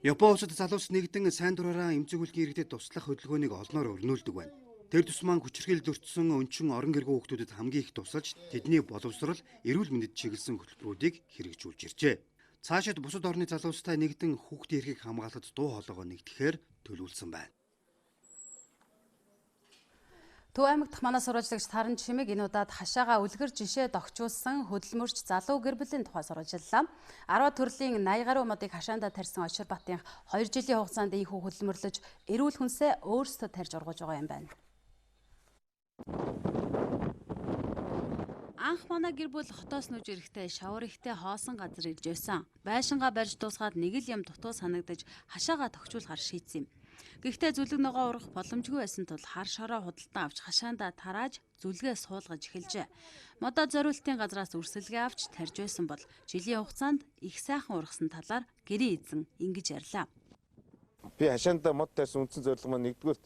Япон улсад залуус нэгдэн сайн дураараа эмзэг бүлгийн иргэдэд туслах хөдөлгөөнийг олноор өрнүүлдэг байна. Тэр тусмаа хүчирхийлэл өртсөн өнчин орон гэргүй хүүхдүүдэд хамгийн их тусалж тэдний боловсрол, эрүүл мэндэд чиглэсэн хөтөлбөрүүдийг хэрэгжүүлж иржээ. Цаашид бусад орны залуустай нэгдэн хүүхдийн эрхийг хамгаалахад дуу хоолойгоо нэгтгэхээр төлөвлөсөн байна. Төв аймаг дахь манай сурвалжлагч Таран Чимэг энэ удаад хашаага үлгэр жишээ догчуулсан хөдөлмөрч залуу гэр бүлийн тухай сурвалжллаа. 10 төрлийн 80 гаруй модыг хашаандаа тарьсан Очир Батын 2 жилийн хугацаанд ийхүү хөдөлмөрлөж эрүүл хүнсээ өөрсдөө тарьж ургуулж байгаа юм байна. Анх манай гэр бүл хотоос нүж ирэхдээ шавар ихтэй хоосон газар ирж байсан. Байшингаа барьж дуусгаад нэг л юм дутуу санагдаж хашаага тогтчуулахар шийдсэн юм. Гэхдээ зүлэг ногоо урах боломжгүй байсан тул хар шороо худалдан авч хашаандаа тарааж зүлгээ суулгаж эхэлжээ. Модод зориултын газраас үрсэлгээ авч тарьж байсан бол жилийн хугацаанд их сайхан ургасан талаар гэрийн эзэн ингэж ярьлаа. Би хашаандаа мод тарьсан үндсэн зорилго маань нэгдүгürt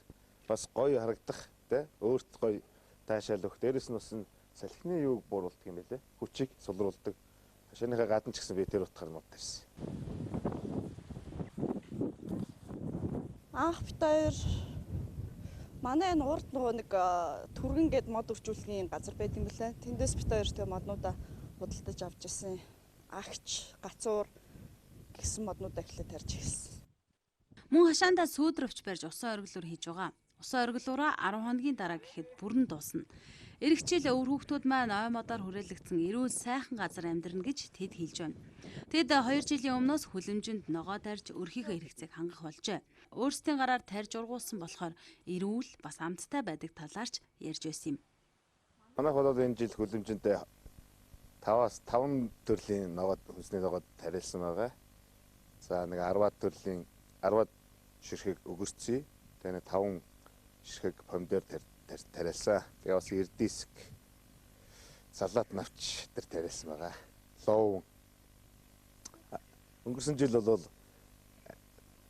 бас гоё харагдах, тэ өөрт гоё таашаал өгөх. Дээрэс нь бас салхины юуг бууруулдаг юм байлээ. Хүчийг сулруулдаг. Хашааныхаа гадна ч гэсэн би тэр утгаар мод тарьсан. Анх бит хоёр манай энэ урд нэг түргэн гээд мод өрчүүлэхийн газар байт юм билээ. Тэндээс бит хоёр тэгээ моднуудаа худалдаж авч ирсэн. Агч, гацуур гэсэн моднуудаа эхлээд тарьж эхэлсэн. Мөн хашаандаа сүйдрөвч барьж усан оргилуур хийж байгаа. Усан оргилуураа 10 хоногийн дараа гэхэд бүрэн дуусна. Ирэх жил өвөр хүүхдүүд маань ой модоор хүрээлэгдсэн эрүүл сайхан газар амьдрна гэж тэд хэлж байна. Тэд 2 жилийн өмнөөс хүлэмжинд ногоо тарьж өрхийнхөө хэрэгцээг хангах болжээ. Өөрсдийн гараар тарьж ургуулсан болохоор эрүүл бас амттай байдаг талаарч ярьж байсан юм. Манайх болоод энэ жил хүлэмжиндээ 5-аас 5 төрлийн ногоо хүнсний ногоо тариалсан байгаа. За нэг 10 төрлийн 10 ширхэг өгөрцөө. Тэгээ 5 ширхэг помидор тариалсан. Тэгээ бас эрдиск, салат навч тэр тариалсан байгаа. Лов. Өнгөрсөн жил бол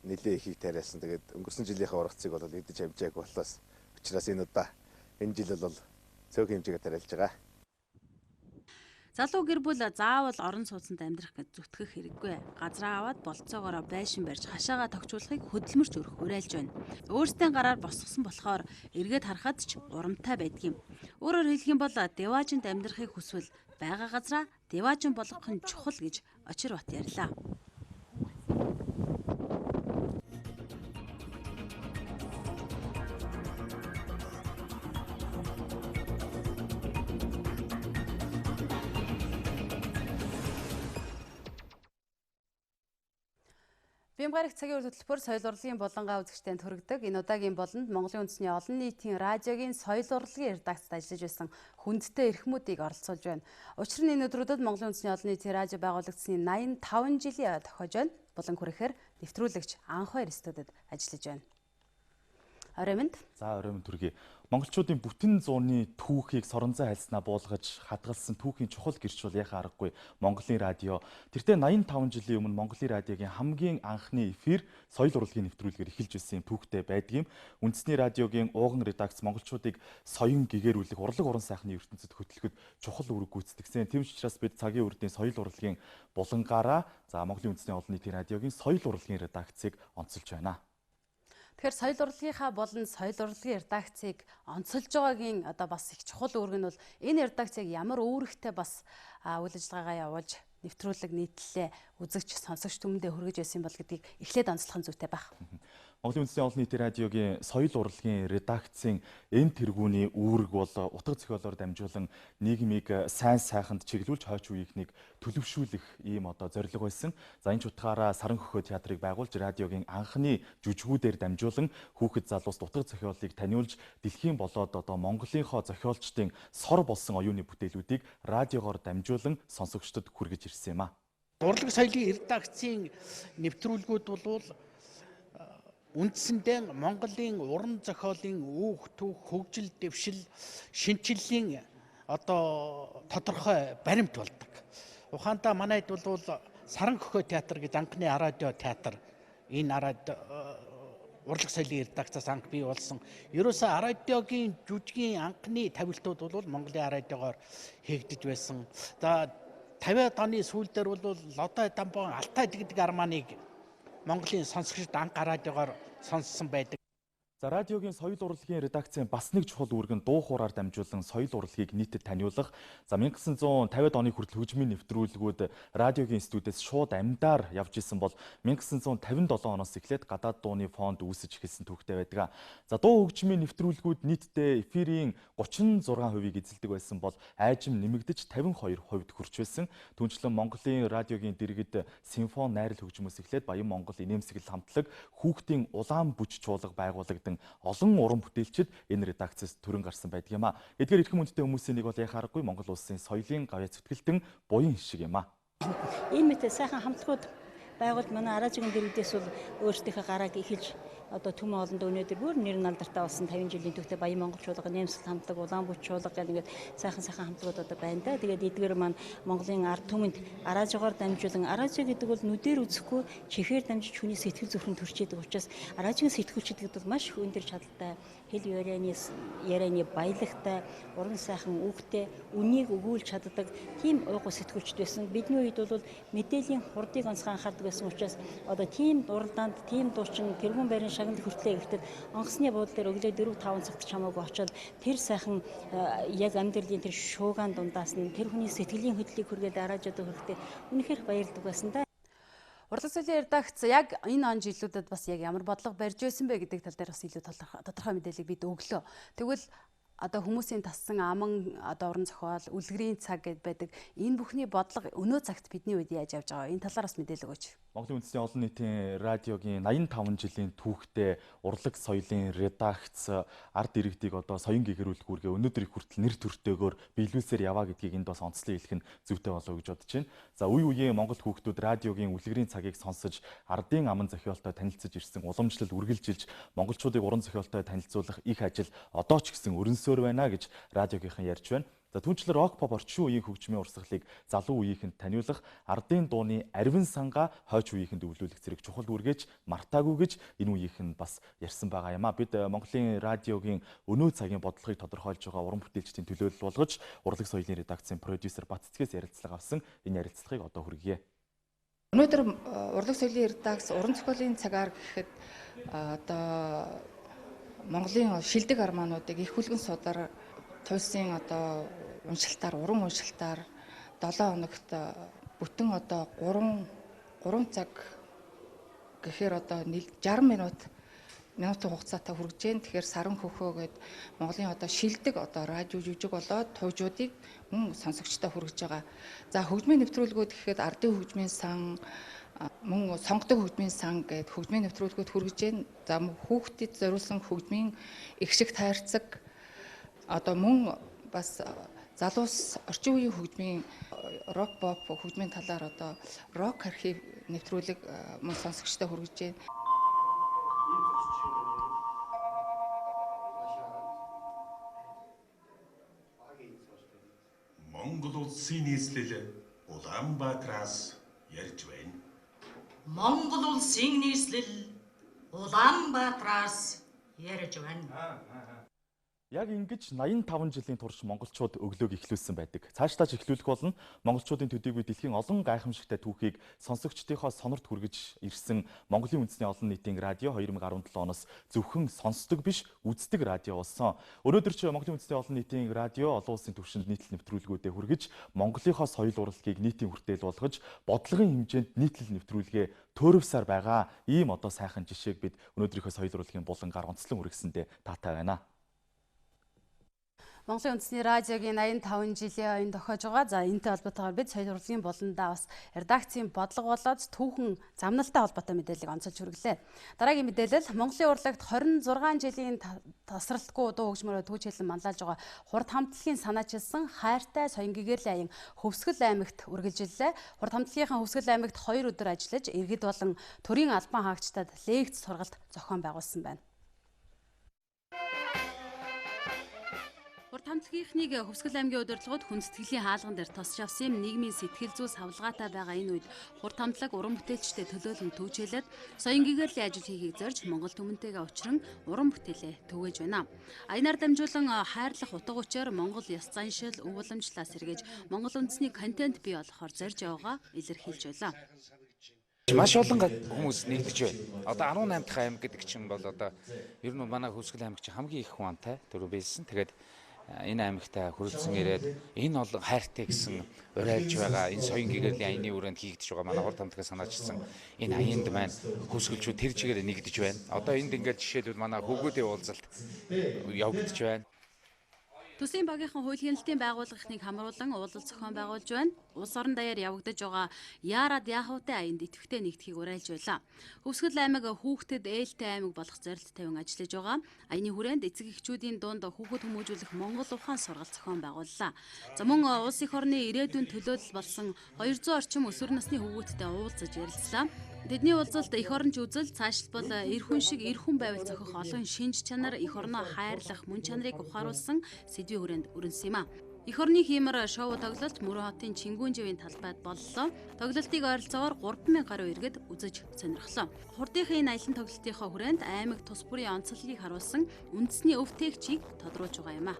нэлээ ихийг тариалсан. Тэгээд өнгөрсөн жилийнхээ ургацыг бол идэж амжааг болоос учраас энэ удаа энэ жил бол цөөх хэмжээгээр тариалж байгаа. Залуу гэр бүл заавал орон сууцнд амьдрах гэж зүтгэх хэрэггүй. Газраа аваад болцоогоороо байшин барьж хашаага тогтчуулахыг хөдөлмөрч өрх уриалж байна. Өөрсдийн гараар босгосон болохоор эргээд харахад ч урамтай байдгийм. Өөрөөр хэлэх юм бол деваажинд амьдрахыг хүсвэл байгаа газраа деваажин болгох нь чухал гэж Очир Бат ярьлаа. Бямгарах цагийн хөтөлбөр соёл урлагийн болонгаа үзэгчдэнд хүргэдэг. Энэ удаагийн болонд Монголын үндэсний олон нийтийн радиогийн соёл урлагийн редакцид ажиллаж байсан хүндтэй эрхмүүдийг оролцуулж байна. Учир нь энэ өдрүүдэд Монголын үндэсний олон нийтийн радио байгуулагдсны 85 жилийн тохиож байна. Болон хүрэхээр нэвтрүүлэгч анх хоёр студид ажиллаж байна. Орой минь. За орой минь төргий. монголчуудын бүтэн зууны түүхийг соронзоо хайлснаа буулгаж хадгалсан түүхийн чухал гэрч бол яхаа аргагүй Монголын радио. Тэртээ 85 жилийн өмнө Монголын радиогийн хамгийн анхны эфир соёл урлагийн нэвтрүүлгээр эхэлж байсан түүхтэй байдаг юм. Үндэсний радиогийн ууган редакц монголчуудыг соён гэгэрүүлэх урлаг уран сайхны ертөнцид хөтлөхөд чухал үүрэг гүйцэтгэсэн. Тийм ч учраас бид цагийн урдын соёл урлагийн булангаараа Монголын үндэсний олон нийтийн радиогийн соёл урлагийн редакцийг онцолж байна. Тэгэхээр соёл урлагийнхаа болон соёл урлагийн редакцийг онцолж байгаагийн бас их чухал үүрэг нь бол энэ редакцийг ямар үүрэгтэй бас үйл ажиллагаагаа явуулж нэвтрүүлэг нийтлэлээ үзэгч сонсогч түмэндээ хүргэж байсан бол гэдгийг эхлээд онцлох нь зүйтэй байх. Монголын үндэсний олон нийтийн радиогийн соёл урлагийн редакцийн энэ тэргүүний үүрэг бол утга зохиолоор дамжуулан нийгмийг сайн сайханд чиглүүлж хойч үеийнхнийг төлөвшүүлэх ийм зорилго байсан. За энэ ч утгаараа Саран хөхөө театрыг байгуулж радиогийн анхны жүжигүүдээр дамжуулан хүүхэд залууст утга зохиолыг таниулж дэлхийн болоод Монголынхоо зохиолчдын сор болсон оюуны бүтээлүүдийг радиогоор дамжуулан сонсогчдод хүргэж ирсэн юм а. Урлаг соёлын редакцийн нэвтрүүлгүүд бол үндсэндээ Монголын уран зохиолын үүх түүх, хөгжил, дэвшил, шинчиллийн тодорхой баримт болдог. Ухаандаа манайд бол Саран хөхөө театр гэж анхны радио театр энэ урлаг соёлын редакцаас анх бий болсон. Ерөөсөө радиогийн жүжигийн анхны тавилтууд бол Монголын радиогоор хийгдэж байсан. За 50-аад оны сүүлдэр бол Лодой Дамбон Алтай гэдэг арманыг Монголын сонсогчид анх радиогоор сонссон байдаг. За радиогийн соёл урлагийн редакцийн бас нэг чухал үүрэг нь дуу хуураар дамжуулан соёл урлагийг нийтэд таниулах. За 1950-ад оны хүртэл хөгжмийн нэвтрүүлгүүд радиогийн студиэс шууд амьдаар явж исэн бол 1957 оноос эхлээд гадаад дууны фонд үүсэж эхэлсэн түүхтэй байдаг. За дуу хөгжмийн нэвтрүүлгүүд нийтдээ эфирийн 36%-ийг эзэлдэг байсан бол айжим нэмэгдэж 52% хүрч байсан. Түүнчлэн Монголын радиогийн дэргэд симфони найрал хөгжмөөс эхлээд Баян Монгол инээмсэглэл хамтлаг хүүхдийн улаан бүч чуулга байгуулагдсан олон уран бүтээлчид энэ редакцээс төрөн гарсан байдаг юм а. Эдгээр эрхэм хүндтэй хүмүүсийн нэг бол яхаа аргагүй Монгол улсын соёлын гавьяа зүтгэлтэн буян шиг юм а. Энэ мэт сайхан хамтлагууд байгуулж манай радиогийн дэргэдээс бол өөрсдийнхөө гарааг эхэлж түмэн олонд өнөөдөр бүр нэр нь алдартай болсон 50 жилийн түүхтэй Баян Монгол чуулга, Нэмсэл хамтлаг, Улаан бүч чуулга гэх ингээд сайхан хамтлагууд байна да. Тэгээд эдгээр маань Монголын ард түмэнд радиогоор дамжуулан радио гэдэг бол нүдээр үзэхгүй чихээр дамжиж хүний сэтгэл зүрхэн төрчээдэг учраас радиогийн сэтгүүлчид гэдэг бол маш их өндөр чадaltaй, хэл ярианы баялагтай, уран сайхан үгтэй, үнийг өгүүлж чаддаг тийм уугуй сэтгүүлчд байсан. Бидний үед бол мэдээллийн хурдыг онцгой анхаардаг байсан учраас тийм уралдаанд, тийм дуучин тэргүүн байрын шагнал хүртлээ гэхэд онгоцны буудлын дээр өглөө 4-5 цагт чамаагүй очоод тэр сайхан яг амьдралын тэр шуугаан дундаас нь тэр хүний сэтгэлийн хөдлөлийг хүргээд радиод хүрэхдээ үнэхээр баярлдаг байсан да. Урлаг соёлын редакц яг энэ он жилүүдэд бас яг ямар бодлого барьж байсан бэ гэдэг тал дээр бас илүү тодорхой мэдээллийг бид өглөө. Тэгвэл хүмүүсийн тассан аман уран зохиол, үлгэрийн цаг гэдээ байдаг. Энэ бүхний бодлого өнөө цагт бидний үед яаж явж байгаа? Энэ талаар бас мэдээлэл өгөөч. Монголын үндэсний олон нийтийн радиогийн 85 жилийн түүхтэй урлаг соёлын редакц ард иргэдийг соён гэгэрүүлэх үүргээ өнөөдрийг хүртэл нэр төртэйгээр биелүүлсээр яваа гэдгийг энд бас онцлог хэлэх нь зүйтэй болов гэж бодож байна. За үе үеийн монгол хүүхдүүд радиогийн үлгэрийн цагийг сонсож ардын аман зохиолтой танилцж ирсэн уламжлал үргэлжилж монголчуудыг уран зохиолтой танилцуулах их ажил одоо ч гэсэн өрнөсөөр байна гэж радиогийнхан ярьж байна. За түүнчлэн рок pop орчин үеийн хөгжмийн урсгалыг залуу үеийнхэнд таниулах, ардын дууны арвин сангаа хойч үеийнхэнд өвлүүлэх зэрэг чухал үүргэж мартаагүй гэж энэ үеийнхэн бас ярьсан байгаа юм а. Бид Монголын радиогийн өнөө цагийн бодлогыг тодорхойлж байгаа уран бүтээлчдийн төлөөлөл болгож урлаг соёлын редакцийн продюсер Баццгээс ярилцлага авсан. Энэ ярилцлагыг одоо хүргье. Өнөөдөр урлаг соёлын редакц уран зохиолын цагаар гэхэд Монголын шилдэг армаануудыг их хүлгэн судар туйсын уншилтаар, уран уншилтаар 7 хоногт бүтэн 3 цаг гэхээр 60 минутын хугацаатай хүргэж जैन. Тэгэхээр Саран хөхөө гээд Монголын шилдэг радио жүжиг болоод туйжуудыг мөн сонсогчтой хүргэж байгаа. За хөгжмийн нэвтрүүлгүүд гэхэд ардын хөгжмийн сан, мөн сонгодог хөгжмийн сан гээд хөгжмийн нэвтрүүлгүүд хүргэж जैन. За хүүхдэд зориулсан хөгжмийн их шиг тайрцаг мөн бас залуус орчин үеийн хөгжмийн рок pop хөгжмийн талаар рок архив нэвтрүүлэг мөн сонсогчтой хүргэж जैन. улсын нийслэл Улаанбаатараас ярьж байна. Монгол улсын нийслэл Улаанбаатараас ярьж байна. Яг ингэж 85 жилийн турш монголчууд өглөөг эхлүүлсэн байдаг. Цаашдаа ч эхлүүлэх болно. Монголчуудын төдийгүй дэлхийн олон гайхамшигтай түүхийг сонсогчдийнхоо сонорт хүргэж ирсэн Монголын үндэсний олон нийтийн радио 2017 оноос зөвхөн сонсдог биш, үздэг радио болсон. Өнөөдөр ч Монголын үндэсний олон нийтийн радио олон улсын түвшинд нийтлэл нэвтрүүлгүүдэд хүргэж, Монголынхоо соёл урлагийг нийтийн хүртээл болгож, бодлогын хэмжээнд нийтлэл нэвтрүүлгээ төөрөвсаар байгаа. Ийм одоо сайхан жишээг бид өнөөдрийнхөө соёл урлагийн булангаар онцлон үргэсэндээ таатай байна. Монголын үндэсний радиогийн 85 жилийн оюун тохиож байгаа. За энэтэй холбоотойгоор бид соёл урлагийн болондоо бас редакцийн бодлого болоод түүхэн замналтай холбоотой мэдээллийг онцолж хүргэлээ. Дараагийн мэдээлэл Монголын урлагт 26 жилийн тасралтгүй дуу хөгжмөөрөө түүжүүлэн манлайлж байгаа хурд хамтлагийн санаачилсан хайртай соён гэгэрлийн аян Хөвсгөл аймагт үргэлжиллээ. Хурд хамтлагийнхаа Хөвсгөл аймагт 2 өдөр ажиллаж иргэд болон төрийн албан хаагчдад лекц сургалт зохион байгуулсан байна. Хурд хамтлагийнхныг Хөвсгөл аймгийн удирдлагууд хүндэтгэлийн хаалган дээр тосч авсан юм. Нийгмийн сэтгэл зүй савлгаатай байгаа энэ үед хурд хамтлаг уран бүтээлчдэд төлөөлөн түүжээлээд соён гэгэрлийн ажил хийхийг зорж Монгол түмэнтэйгээ учран уран бүтээлээ түгээж байна. Аянаар дамжуулан хайрлах утга учир Монгол ёс заншил, өв уламжлалаа сэргээж Монгол үндэсний контент бий болохоор зорж яваагаа илэрхийлж байлаа. Маш олон хүмүүс нэгдэж байна. Одоо 18 дахь аймаг гэдэг чинь бол одоо ер нь манай Хөвсгөл аймаг чинь хамгийн их хуантай төрөө байсан. Тэгээд энэ аймагтаа хүрэлцэн ирээд энэ олон хайртай гэсэн урайлж байгаа энэ соён гэгэрлийн аяны өрөөнд хийгдэж байгаа манай хурд хамтлагаа санаачилсан энэ аянд маань хөвсгөлчүүд тэр чигээр нэгдэж байна. Одоо энд ингээд жишээлбэл манай хөвгүүдийн уулзалт явагдаж байна. Төсвийн багийнхан хууль хяналтын байгууллагыг хамруулан уулзалт зохион байгуулж байна. Улс орон даяар явагдаж байгаа яарад яахавтай аянд идэвхтэй нэгдэхийг уриалж байлаа. Хөвсгөл аймаг хүүхдэд ээлтэй аймаг болох зорилт тавин ажиллаж байгаа. Аяны хүрээнд эцэг эхчүүдийн дунд хүүхэд хүмүүжүүлэх Монгол ухаан сургалт зохион байгууллаа. За мөн улс их орны ирээдүйн төлөөлөл болсон 200 орчим өсвөр насны хүүхэдтэй уулзаж ярилцлаа. Тэдний уулзалт эх оронч үзэл цаашлбал эр хүн шиг эр хүн байвал зохих олон шинж чанар эх орноо хайрлах мөн чанарыг ухааруулсан сэдвийн хүрээнд өрнөсөн юм а. Эх орны хиймэр шоу тоглолт Мөрөн хотын Чингүнживийн талбайд боллоо. Тоглолтыг ойролцоогоор 3000 гаруй иргэд үзэж сонирхлоо. Хурдынхаа энэ аялан тоглолтынхаа хүрээнд аймаг тус бүрийн онцлогийг харуулсан үндэсний өв тээгчийг тодруулж байгаа юм а.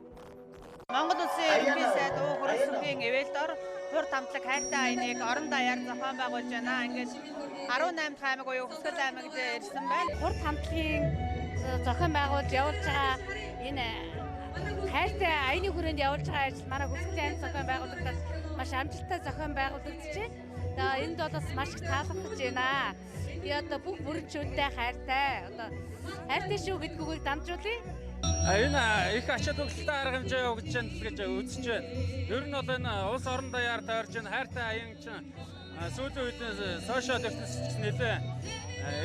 Монгол улсын ерөнхий сайд Уу Хүрэлцэнгийн эвэлдор хурд хамтлаг хайртай аяныг орон даяар зохион байгуулж байна. Ингээд 18 дахь аймаг буюу Хөвсгөл аймагт ирсэн байна. Хурд хамтлагийн зохион байгуулж явуулж байгаа энэ хайртай аяны хүрээнд явуулж байгаа ажил манай Хөвсгөл аймаг зохион байгуулагдаад маш амжилттай зохион байгуулагдчихэ. Тэгээ энд бол бас маш их таалагдж байна. Би одоо бүх бүрэлдэхүүнтэй хайртай. Одоо хайртай шүү гэдгүйг дамжуулъя. Энэ их ачаал бүгдэлтэй арга хэмжээ явагдаж байна гэж үзэж байна. Ер нь бол энэ улс орон даяар тойрж энэ хайртай аян чинь сүүлийн үед сошиал ертөнцийн нэлээ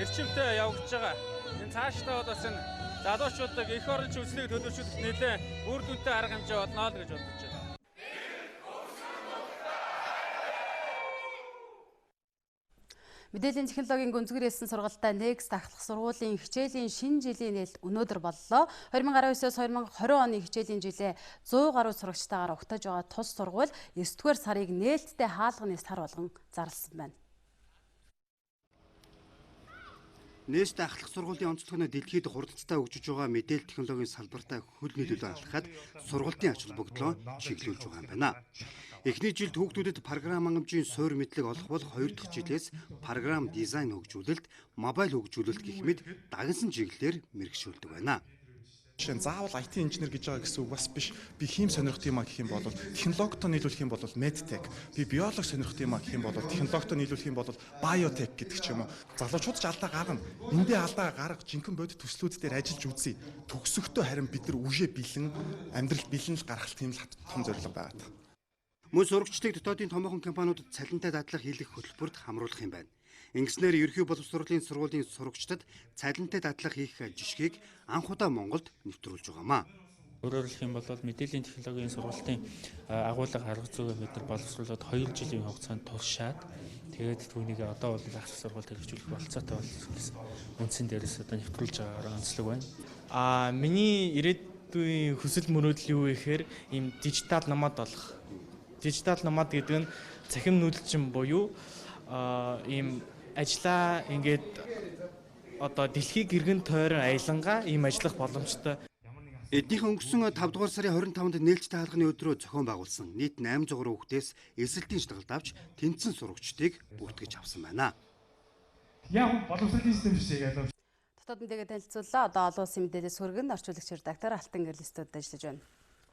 эрчимтэй явагдаж байгаа. Энэ цаашдаа бол бас энэ залуучуудыг эх оронч үзлийг төлөвшүүлэх нэлээ үр дүнтэй арга хэмжээ болно л гэж бодож байна. Мэдээллийн технологийн гүнзгэр хэлсэн сургалтаа Next ахлах сургуулийн хичээлийн шинэ жилийн нээлт өнөөдөр боллоо. 2019-с 2020 оны хичээлийн жилээ 100 гаруй сурагчтайгаар угтаж байгаа тус сургууль 9-р сарыг нээлттэй хаалганы сар болгон зарласан байна. Next ахлах сургуулийн онцлогоо дэлхийд хурдтай хөгжиж байгаа мэдээлэл технологийн салбартаа хөл нийлүүлэн алхахад сургалтын ач холбогдлоо чиглүүлж байгаа юм байна. Эхний жилд хүүхдүүдэд програм хангамжийн суурь мэдлэг олох бол 2 дахь жилээс програм дизайн хөгжүүлэлт, мобайл хөгжүүлэлт гэх мэт дагнсан чиглэлээр мэргэшүүлдэг байна. Жишээ нь заавал IT инженер гэж байгаа гэсэн үг бас биш. Би хим сонирхт юм а гэх юм бол технологитой нийлүүлэх юм бол медтек, би биолог сонирхт юм а гэх юм бол технологитой нийлүүлэх юм бол биотек гэдэг ч юм уу. Залуучууд ч алдаа гарна. Эндээ алдаа гарга жинхэнэ бодит төслүүд дээр ажиллаж үзье. Төгсөختөө харин бид нар үжээ бэлэн амьдрал бэлэн л гаргах тийм л том зорилго байгаа. Мөн сурагчдыг дотоодын томоохон компаниудад цалинтай дадлага хийх хөтөлбөрт хамруулах юм байна. Ингэснээр ерхий боловсролын сургуулийн сурагчдад цалинтай дадлага хийх жишгийг анх удаа Монголд нэвтрүүлж байгаамаа. Өөрөөр хэлэх юм бол мэдээллийн технологийн сургалтын агуулга арга зүйн бид нар боловсруулаад 2 жилийн хугацаанд тулшаад тэгээд түүнийг одоо бол ахлах сургуульд хэрэгжүүлэх болцоотой болсон үндсэн дээрээс одоо нэвтрүүлж байгаагаар онцлог байна. Миний ирээдүйн хүсэл мөрөөдөл юу вэ гэхээр ийм дижитал номад болох Дижитал номад гэдэг нь цахим нүүдэлчин буюу ийм ажлаа ингээд одоо дэлхийг эргэн тойрон аялангаа ийм ажиллах боломжтой. Эднийхэн өнгөрсөн 5 дугаар сарын 25-нд нээлттэй хаалганы өдрөө зохион байгуулсан нийт 800 хүүхдээс эсэлтийн шалгалт авч тэнцсэн сурагчдыг бүртгэж авсан байна. Яг боловсролын систем биш яг. Дотоод мэдээгээ танилцууллаа. Одоо олон улсын мэдээлэл сүргэн орчуулагч редактор Алтан гэрэл студид ажиллаж байна.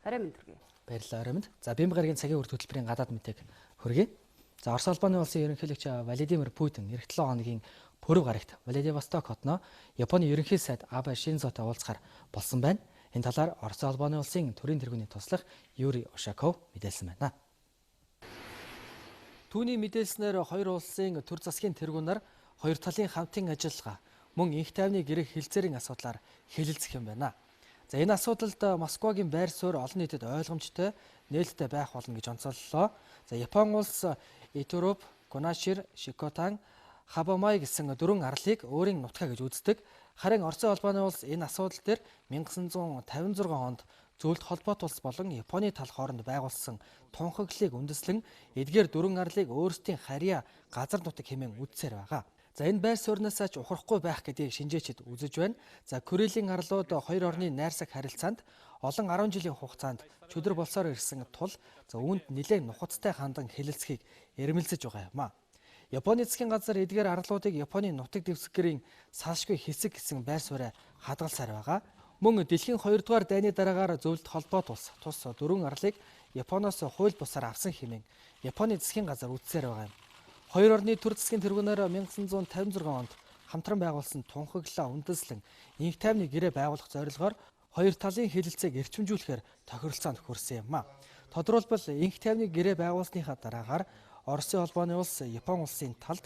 Арай мэнд хүргэе. Баярлалаа арай мэнд. За Бямба гарагийн цагийн урд хөтөлбөрийн гадаад мэдээг хүргэе. За Орос улбаны улсын ерөнхийлөгч Владимир Путин эх 7 хоногийн пүрэв гарагт Владивосток хотноо Японы ерөнхий сайд Абе Шинзотой уулзахаар болсон байна. Энэ талаар Орос улбаны улсын төрийн тэргүүний туслах Юрий Ушаков мэдээлсэн байна. Түүний мэдээлснээр хоёр улсын төр засгийн тэргүүнээр хоёр талын хамтын ажиллагаа мөн инх тайвны гэрээ хэлцээрийн асуудлаар хэлэлцэх юм байна. За энэ асуудалд Москвагийн байр суурь олон нийтэд ойлгомжтой нээлттэй байх болно гэж онцоллоо. За Япон улс Итороп, Кунашир, Шикотан, Хабамай гэсэн дөрвөн арлыг өөрийн нутгаа гэж үздэг. Харин Оросын улбаны улс энэ асуудал дээр 1956 онд зөвлөлт холбоот улс болон Японы тал хооронд байгуулсан тунхаглалыг үндэслэн эдгээр дөрвөн арлыг өөрсдийн харьяа газар нутаг хэмээн үзсээр байгаа. За энэ байр сууриасаа ч ухрахгүй байх гэдгийг шинжээчид үзэж байна. За Корелийн арлууд хоёр орны найрсаг харилцаанд олон 10 жилийн хугацаанд чөдөр болсоор ирсэн тул үүнд нэлээд нухацтай хандан хэлэлцэхийг эрмэлзэж байгаа юм а. Японы засгийн газар эдгээр арлуудыг Японы нутаг дэвсгэрийн салшгүй хэсэг гэсэн байр сууриа хадгалсаар байгаа. Мөн дэлхийн 2 дугаар дайны дараагаар зөвлөлт холбоот улс тус дөрвөн арлыг Японоос хууль бусаар авсан хэмээн Японы засгийн газар үзсээр байгаа юм. Хоёр орны төр засгийн тэргүүнээр 1956 онд хамтран байгуулсан тунхаглалаа үндэслэн инх тайвны гэрээ байгуулах зорилгоор хоёр талын хэлэлцээг эрчимжүүлэхээр тохиролцоонд хүрсэн юм а. Тодорхойлбол инх тайвны гэрээ байгуулсныхаа дараагаар Оросын улбаны улс Япон улсын талд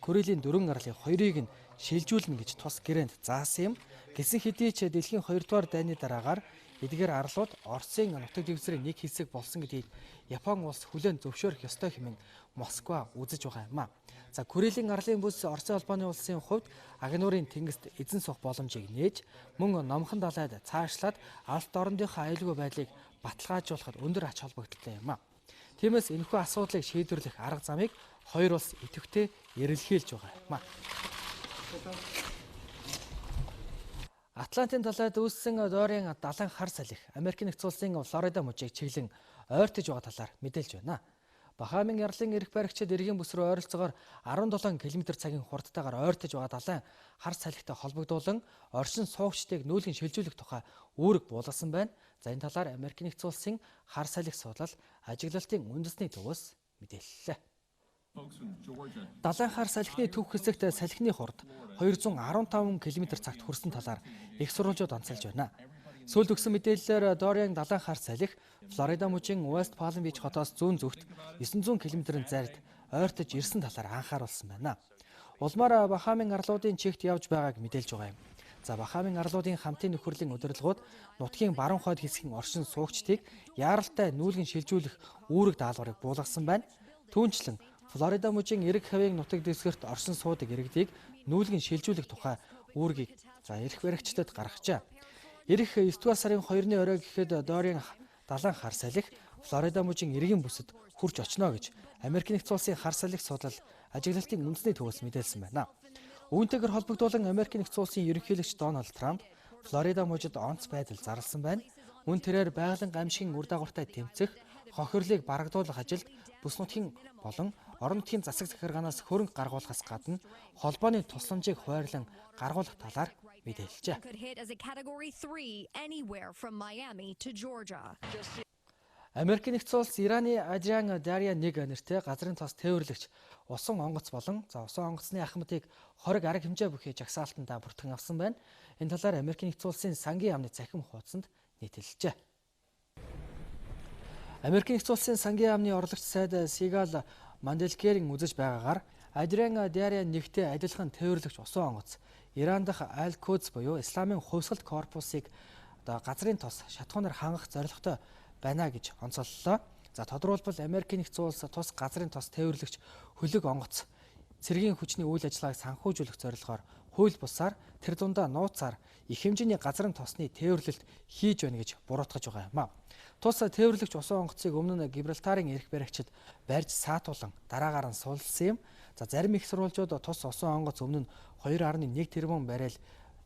Корелийн дөрвөн арлын хоёрыг нь шилжүүлнэ гэж тус гэрээнд заасан юм. Гэсэн хэдий ч дэлхийн 2 дугаар дайны дараагаар эдгээр арлууд Оросын нутаг дэвсгэрийн нэг хэсэг болсон гэдгийг Япон улс хүлээн зөвшөөрөх ёстой хэмээн Москва үзэж байгаа юм а. За Корелийн арлын бүс Оросын улбаны улсын хувьд агнуурын тэнгист эзэн суух боломжийг нээж мөн номхон далайд цаашлаад алт орондынхоо аюулгүй байдлыг баталгаажуулахад өндөр ач холбогдолтой юм а. Тиймээс энэхүү асуудлыг шийдвэрлэх арга замыг хоёр улс идэвхтэй эрэлхийлж байгаа юм а. Атлантын талайд үүссэн дорын далайн хар салхи Америк нэгдсэн улсын Флорида мужийг чиглэн ойртож байгаа талаар мэдээлж байна. Бахамын ярлын эрх баригчид эргийн бүс рүү ойролцоогоор 17 км/цагийн хурдтайгаар ойртож байгаа далайн хар салхитай холбогдуулан оршин суугчдыг нүүлгэн шилжүүлэх тухай үүрэг буулгасан байна. За энэ талаар Америк нэгдсэн улсын хар салхи судлал ажиглалтын үндэсний төвөөс мэдээллээ. Далайн хар салхины төв хэсэгт салхины хурд 215 км/цагт хүрсэн талаар их сурвалжууд онцолж байна. Сүүлд өгсөн мэдээллээр Дориан далайн хар салхи Флорида мужийн West Palm Beach хотоос зүүн зүгт 900 км-ийн зайд ойртож ирсэн талаар анхааруулсан байна. Улмаар Бахамын арлуудын чигт явж байгааг мэдээлж байгаа юм. За Бахамын арлуудын хамтын нөхөрлийн удирдлагууд нутгийн баруун хойд хэсгийн оршин суугчдыг яаралтай нүүлгэн шилжүүлэх үүрэг даалгаврыг буулгасан байна. Түүнчлэн Флорида мужийн эрэг хавийн нутаг дэвсгэрт оршин суудаг иргэдийг нүүлгэн шилжүүлэх тухай үүргийг эрх баригчдад гаргажээ. Ирэх 9 дугаар сарын 2-ны орой гэхэд Дориан далайн хар салхи Флорида мужийн эргийн бүсэд хурж очно гэж Америк нэгдсэн улсын хар салхи судлал ажиглалтын үндэсний төвөөс мэдээлсэн байна. Үүнтэйгээр холбогдуулан Америк нэгдсэн улсын ерөнхийлөгч Дональд Трамп Флорида мужид онц байдал зарласан байна. Мөн тэрээр байгалийн гамшигын үр дагавартай тэмцэх, хохирлыг барагдуулах ажилд бүс нутгийн болон орон нутгийн засаг захиргаанаас хөрөнгө гаргуулахаас гадна холбооны тусламжийг хуваарлан гаргуулах талаар мэдээлжээ. Америк нэгдсэн улс Ираны Адриан Дарья 1 нэртэй газрын тос тээвэрлэгч усан онгоц болон усан онгоцны ахмадыг хориг арга хэмжээ бүхий жагсаалтандаа бүртгэн авсан байна. Энэ талаар Америк нэгдсэн улсын сангийн яамны цахим хуудсанд нийтэлжээ. Америк нэгдсэн улсын сангийн яамны орлогч сайд Сигал Манделкерийн үзэж байгаагаар Адриан Дарья 1-тэй адилхан тээвэрлэгч усан онгоц Иран дахь Аль-Кудс буюу Исламын хувьсгалт корпусыг газрын тос шатхуунаар хангах зорилготой байна гэж онцоллоо. За тодорхойлбол Америк нэгдсэн улс тус газрын тос тээвэрлэгч хөлөг онгоц цэргийн хүчний үйл ажиллагааг санхүүжүүлэх зорилгоор хууль бусаар тэр дундаа нууцаар их хэмжээний газрын тосны тээвэрлэлт хийж байна гэж буруутгаж байгаа юм а. Тус тээвэрлэгч усан онгоцыг өмнө нь Гибралтарын эрх баригчид барьж саатуулан дараагаар нь сулсан юм. За зарим их сурвалжууд тус усан онгоц өмнө нь 2.1 тэрбум баррел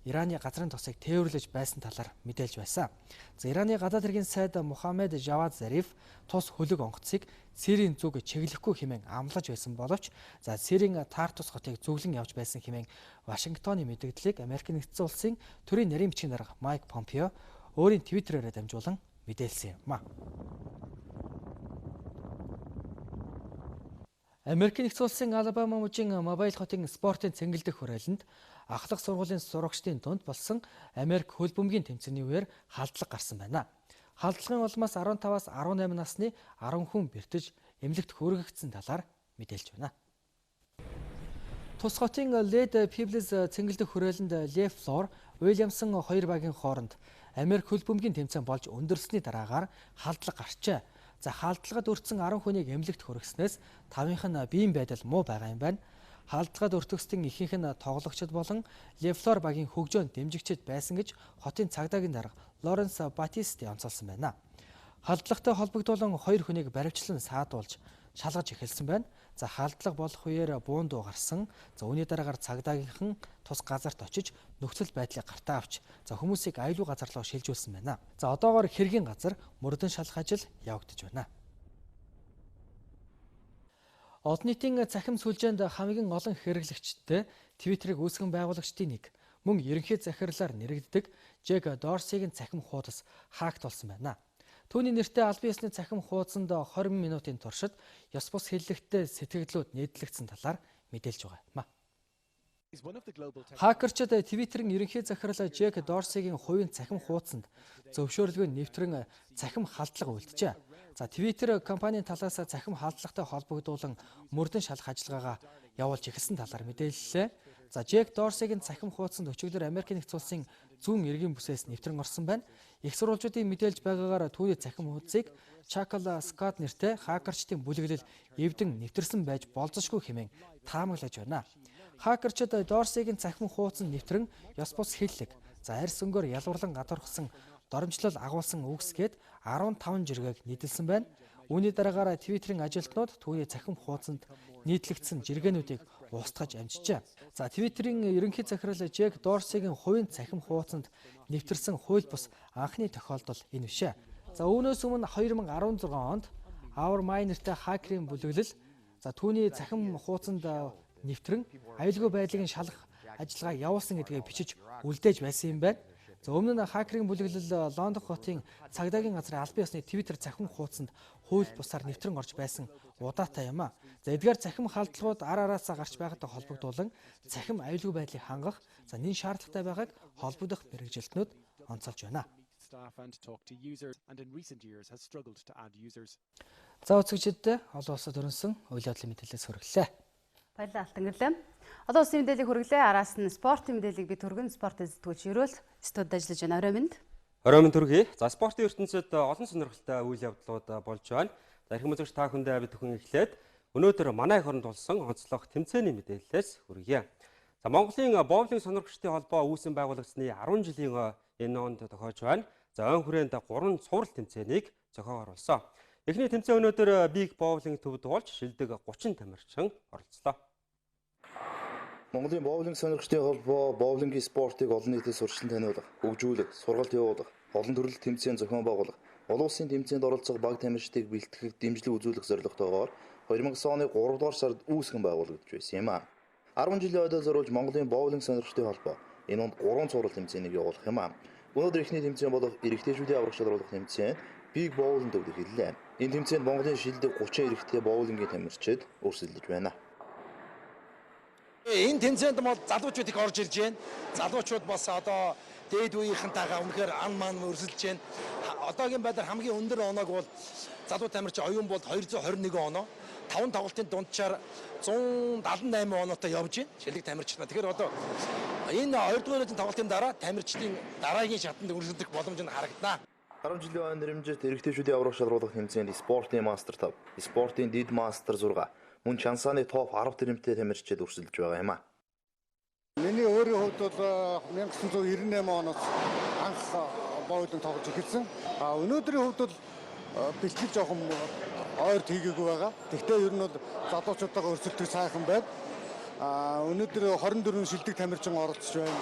Ираны газрын тосыг тээвэрлэж байсан талаар мэдээлж байсан. За Ираны гадаад хэргийн сайд Мухаммед Жавад Зариф тус хөлөг онгоцыг Сирийн зүг чиглэхгүй хэмээн амлаж байсан боловч за Сирийн Тартус хотыг зүглэн явж байсан хэмээн Вашингтоны мэдээллийг Америк нэгдсэн улсын төрийн нарийн бичгийн дарга Майк Помпео өөрийн твиттерээр дамжуулан мэдээлсэн юм. Америк нэгдсэн улсын Алабама мужийн мобайл хотын спортын цэнгэлдэх хүрээлэнд ахлах сургуулийн сурагчдын дунд болсон Америк хөл бөмбөгийн тэмцээний үеэр халдлага гарсан байна. Халдлагын улмаас 15-аас 18 насны 10 хүн бэртэж эмнэлэгт хүргэгдсэн талаар мэдээлж байна. Тус хотын Лед Пиблс цэнгэлдэх хүрээлэнд Лев Флор, Уильямсон хоёр багийн хооронд Америк хөл бөмбөгийн тэмцээн болж өндөрсөний дараагаар халдлага гарчээ. За халдлагад өртсөн 10 хүнийг эмнэлэгт хүргэснээс 5-ынх нь биеийн байдал муу байгаа юм байна. Халдлагад өртөгсдийн ихэнх нь тоглогчид болон Лефлор багийн хөгжөөнд дэмжигчид байсан гэж хотын цагдаагийн дарга Лоренс Батисти онцолсон байна. Халдлагатай холбогдуулан 2 хүнийг баривчлан саадуулж шалгаж эхэлсэн байна. За халдлага болох үеэр буун дуу гарсан. За үүний дараагаар цагдаагийнхан тус газарт очиж нөхцөл байдлыг гартаа авч за хүмүүсийг аюулгүй газар руу шилжүүлсэн байна. За одоогоор хэргийн газар мөрдөн шалгах ажил явагдаж байна. Олон нийтийн цахим сүлжээнд хамгийн олон хэрэглэгчтэй Твиттерийг үүсгэн байгуулагчдын нэг мөн ерөнхий захирлаар нэрэгддэг Жек Дорсигийн цахим хуудас хакт болсон байна. Түүний нэртэй албан ёсны цахим хуудасанд 20 минутын туршид ёс бус хэллэгтэй сэтгэгдлүүд нийтлэгдсэн талаар мэдээлж байгаа юм. Хакерчид Твиттерийн ерөнхий захирал Жек Дорсигийн хувийн цахим хуудасанд зөвшөөрлгүй нэвтрэн цахим халдлага үлджээ. За Твиттер компанийн талаас цахим халдлагатай холбогдуулан мөрдөн шалгах ажиллагаагаа явуулж эхэлсэн талаар мэдээллээ. За Жек Дорсигийн цахим хуудасанд өчигдөр Америк нэгдсэн улсын зүүн эргийн бүсээс нэвтрэн орсон байна. Их сурвалжуудын мэдээлж байгаагаар түүний цахим хуудсыг Чакл Скот нэртэй хакерчдын бүлэглэл эвдэн нэвтэрсэн байж болзошгүй хэмээн таамаглаж байна. Хакерчид Дорсигийн цахим хуудсанд нэвтрэн ёс бус хэллэг, за арьс өнгөөр ялварлан гадуурхсан доромжлол агуулсан үгсгээд 15 жиргэг нийтэлсэн байна. Үүний дараагаар Твиттерийн ажилтнууд түүний цахим хуудсанд нийтлэгдсэн жиргэнүүдийг устгаж амжижээ. За Твиттерийн ерөнхий захирал Жек Дорсигийн хувийн цахим хуудсанд нэвтэрсэн хууль бус анхны тохиолдол энэ бишээ. За үүнээс өмнө 2016 онд МОngolian-т хакерийн бүлэглэл за түүний цахим хуудсанд нэвтрэн аюулгүй байдлыг шалгах ажиллагаа явуулсан гэдгээ бичиж үлдээж байсан юм байна. За өмнө нь хакерийн бүлэглэл Лондон хотын цагдаагийн газрын албан ёсны Твиттер цахим хуудсанд хууль бусаар нэвтрэн орж байсан удаатай юм а. За эдгээр цахим халдлагууд ар араасаа гарч байгаатай холбогдуулан цахим аюулгүй байдлыг хангах за нэн шаардлагатай байгааг холбогдох мэргэжилтнүүд онцолж байна. За үзэгчдэд олон улсад өрнсөн үйл явдлын мэдээлэлээс хүргэлээ. Баярлалаа Алтангирлээ. Олон улсын мэдээллийг хүргэлээ. Араас нь спортын мэдээллийг бид түргэн спортын сэтгүүлч Ерөөл студид ажиллаж байна. Орой минь. Орой минь төргий. За спортын ертөнцид олон сонирхолтой үйл явдлууд болж байна. За эрхэм үзэгч та бүхэндээ бид бүхэн эхлээд өнөөдөр манай хооронд болсон онцлог тэмцээний мэдээллээс хүргье. За Монголын боулинг сонирхогчдын холбоо үүсгэн байгуулагдсны 10 жилийн энэ онд тохиож байна. За ойн хүрээнд 3 цуврал тэмцээнийг зохион оруулсан. Эхний тэмцээн өнөөдөр биг боулинг төвд болж шилдэг 30 тамирчин оролцлоо. Монголын боулинг сонирхчдын холбоо боулингийн спортыг олон нийтэд сурчлан таниулах, хөгжүүлэх, сургалт явуулах, олон төрөл тэмцээн зохион байгуулах, олон улсын тэмцээнд оролцох баг тамирчдыг бэлтгэх, дэмжлэг үзүүлэх зорилготойгоор 2009 оны 3 дугаар сард үүсгэн байгуулагдж байсан юм а. 10 жилийн ойдоо зориулж Монголын боулинг сонирхчдын холбоо энэ онд 3 цуврал тэмцээнийг явуулах юм а. Өнөөдөр эхний тэмцээн болох эрэгтэйчүүдийн аврагч шалруулах тэмцээн биг боулинг төвд эхэллээ. Энэ тэмцээнд Монголын шилдэг 30 эрэгтэй боулингийн тамирчид өрсөлдөж байна. Энэ тэмцээнд бол залуучууд их орж ирж байна. Залуучууд бас одоо дээд үеийнхэнтэйгээ үнэхээр ан маань өрсөлдөж байна. Одоогийн байдлаар хамгийн өндөр оноог бол залуу тамирчин оюун бол 221 оноо. 5 тоглолтын дунджаар 178 оноотой явж байна. Шилдэг тамирчнаа. Тэгэхээр одоо энэ 2 дугаар үеийн тоглолтын дараа тамирчдын дараагийн шатанд өрсөлдөх боломж нь харагдана. 10 жилийн ойн нэрмжит эрэгтэйчүүдийн аврах шалруулах тэмцээнд спортын мастер 5, спортын дид мастер 6, мөн чансааны топ 10 тэрэмтэй тамирчид өрсөлдөж байгаа юм а. Миний өөрийн хувьд бол 1998 оноос анх боулинг тоглож эхэлсэн. Өнөөдрийн хувьд бол бэлтгэл жоохон ойрт хийгээгүй байгаа. Тэгвэл ер нь бол залуучуудаа өрсөлдөх сайхан байна. Өнөөдөр 24 шилдэг тамирчин оролцож байна.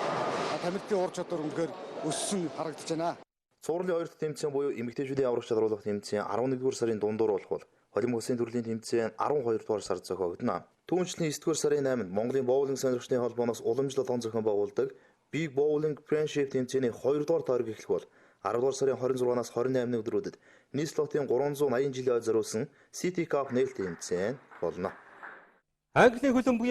Тамирчдын ур чадвар үнэхээр өссөн харагдаж байна. Цувралын 2 дахь тэмцээн буюу эмэгтэйчүүдийн аврах чадварлах тэмцээн 11-р сарын дундуур болох бол холимог улсын төрлийн тэмцээн 12-р сард зохиогдно. Түүнчлэн 9-р сарын 8-нд Монголын боулинг сонирхчдын холбооноос уламжлалт зохион байгуулдаг Big Bowling Friendship тэмцээний 2-р тойрог эхлэх бол 10-р сарын 26-наас 28-ны өдрүүдэд нийслэлтийн 380 жилийн ой зориулсан City Cup нээлт тэмцээн болно. Английн хөлбөмбөгийн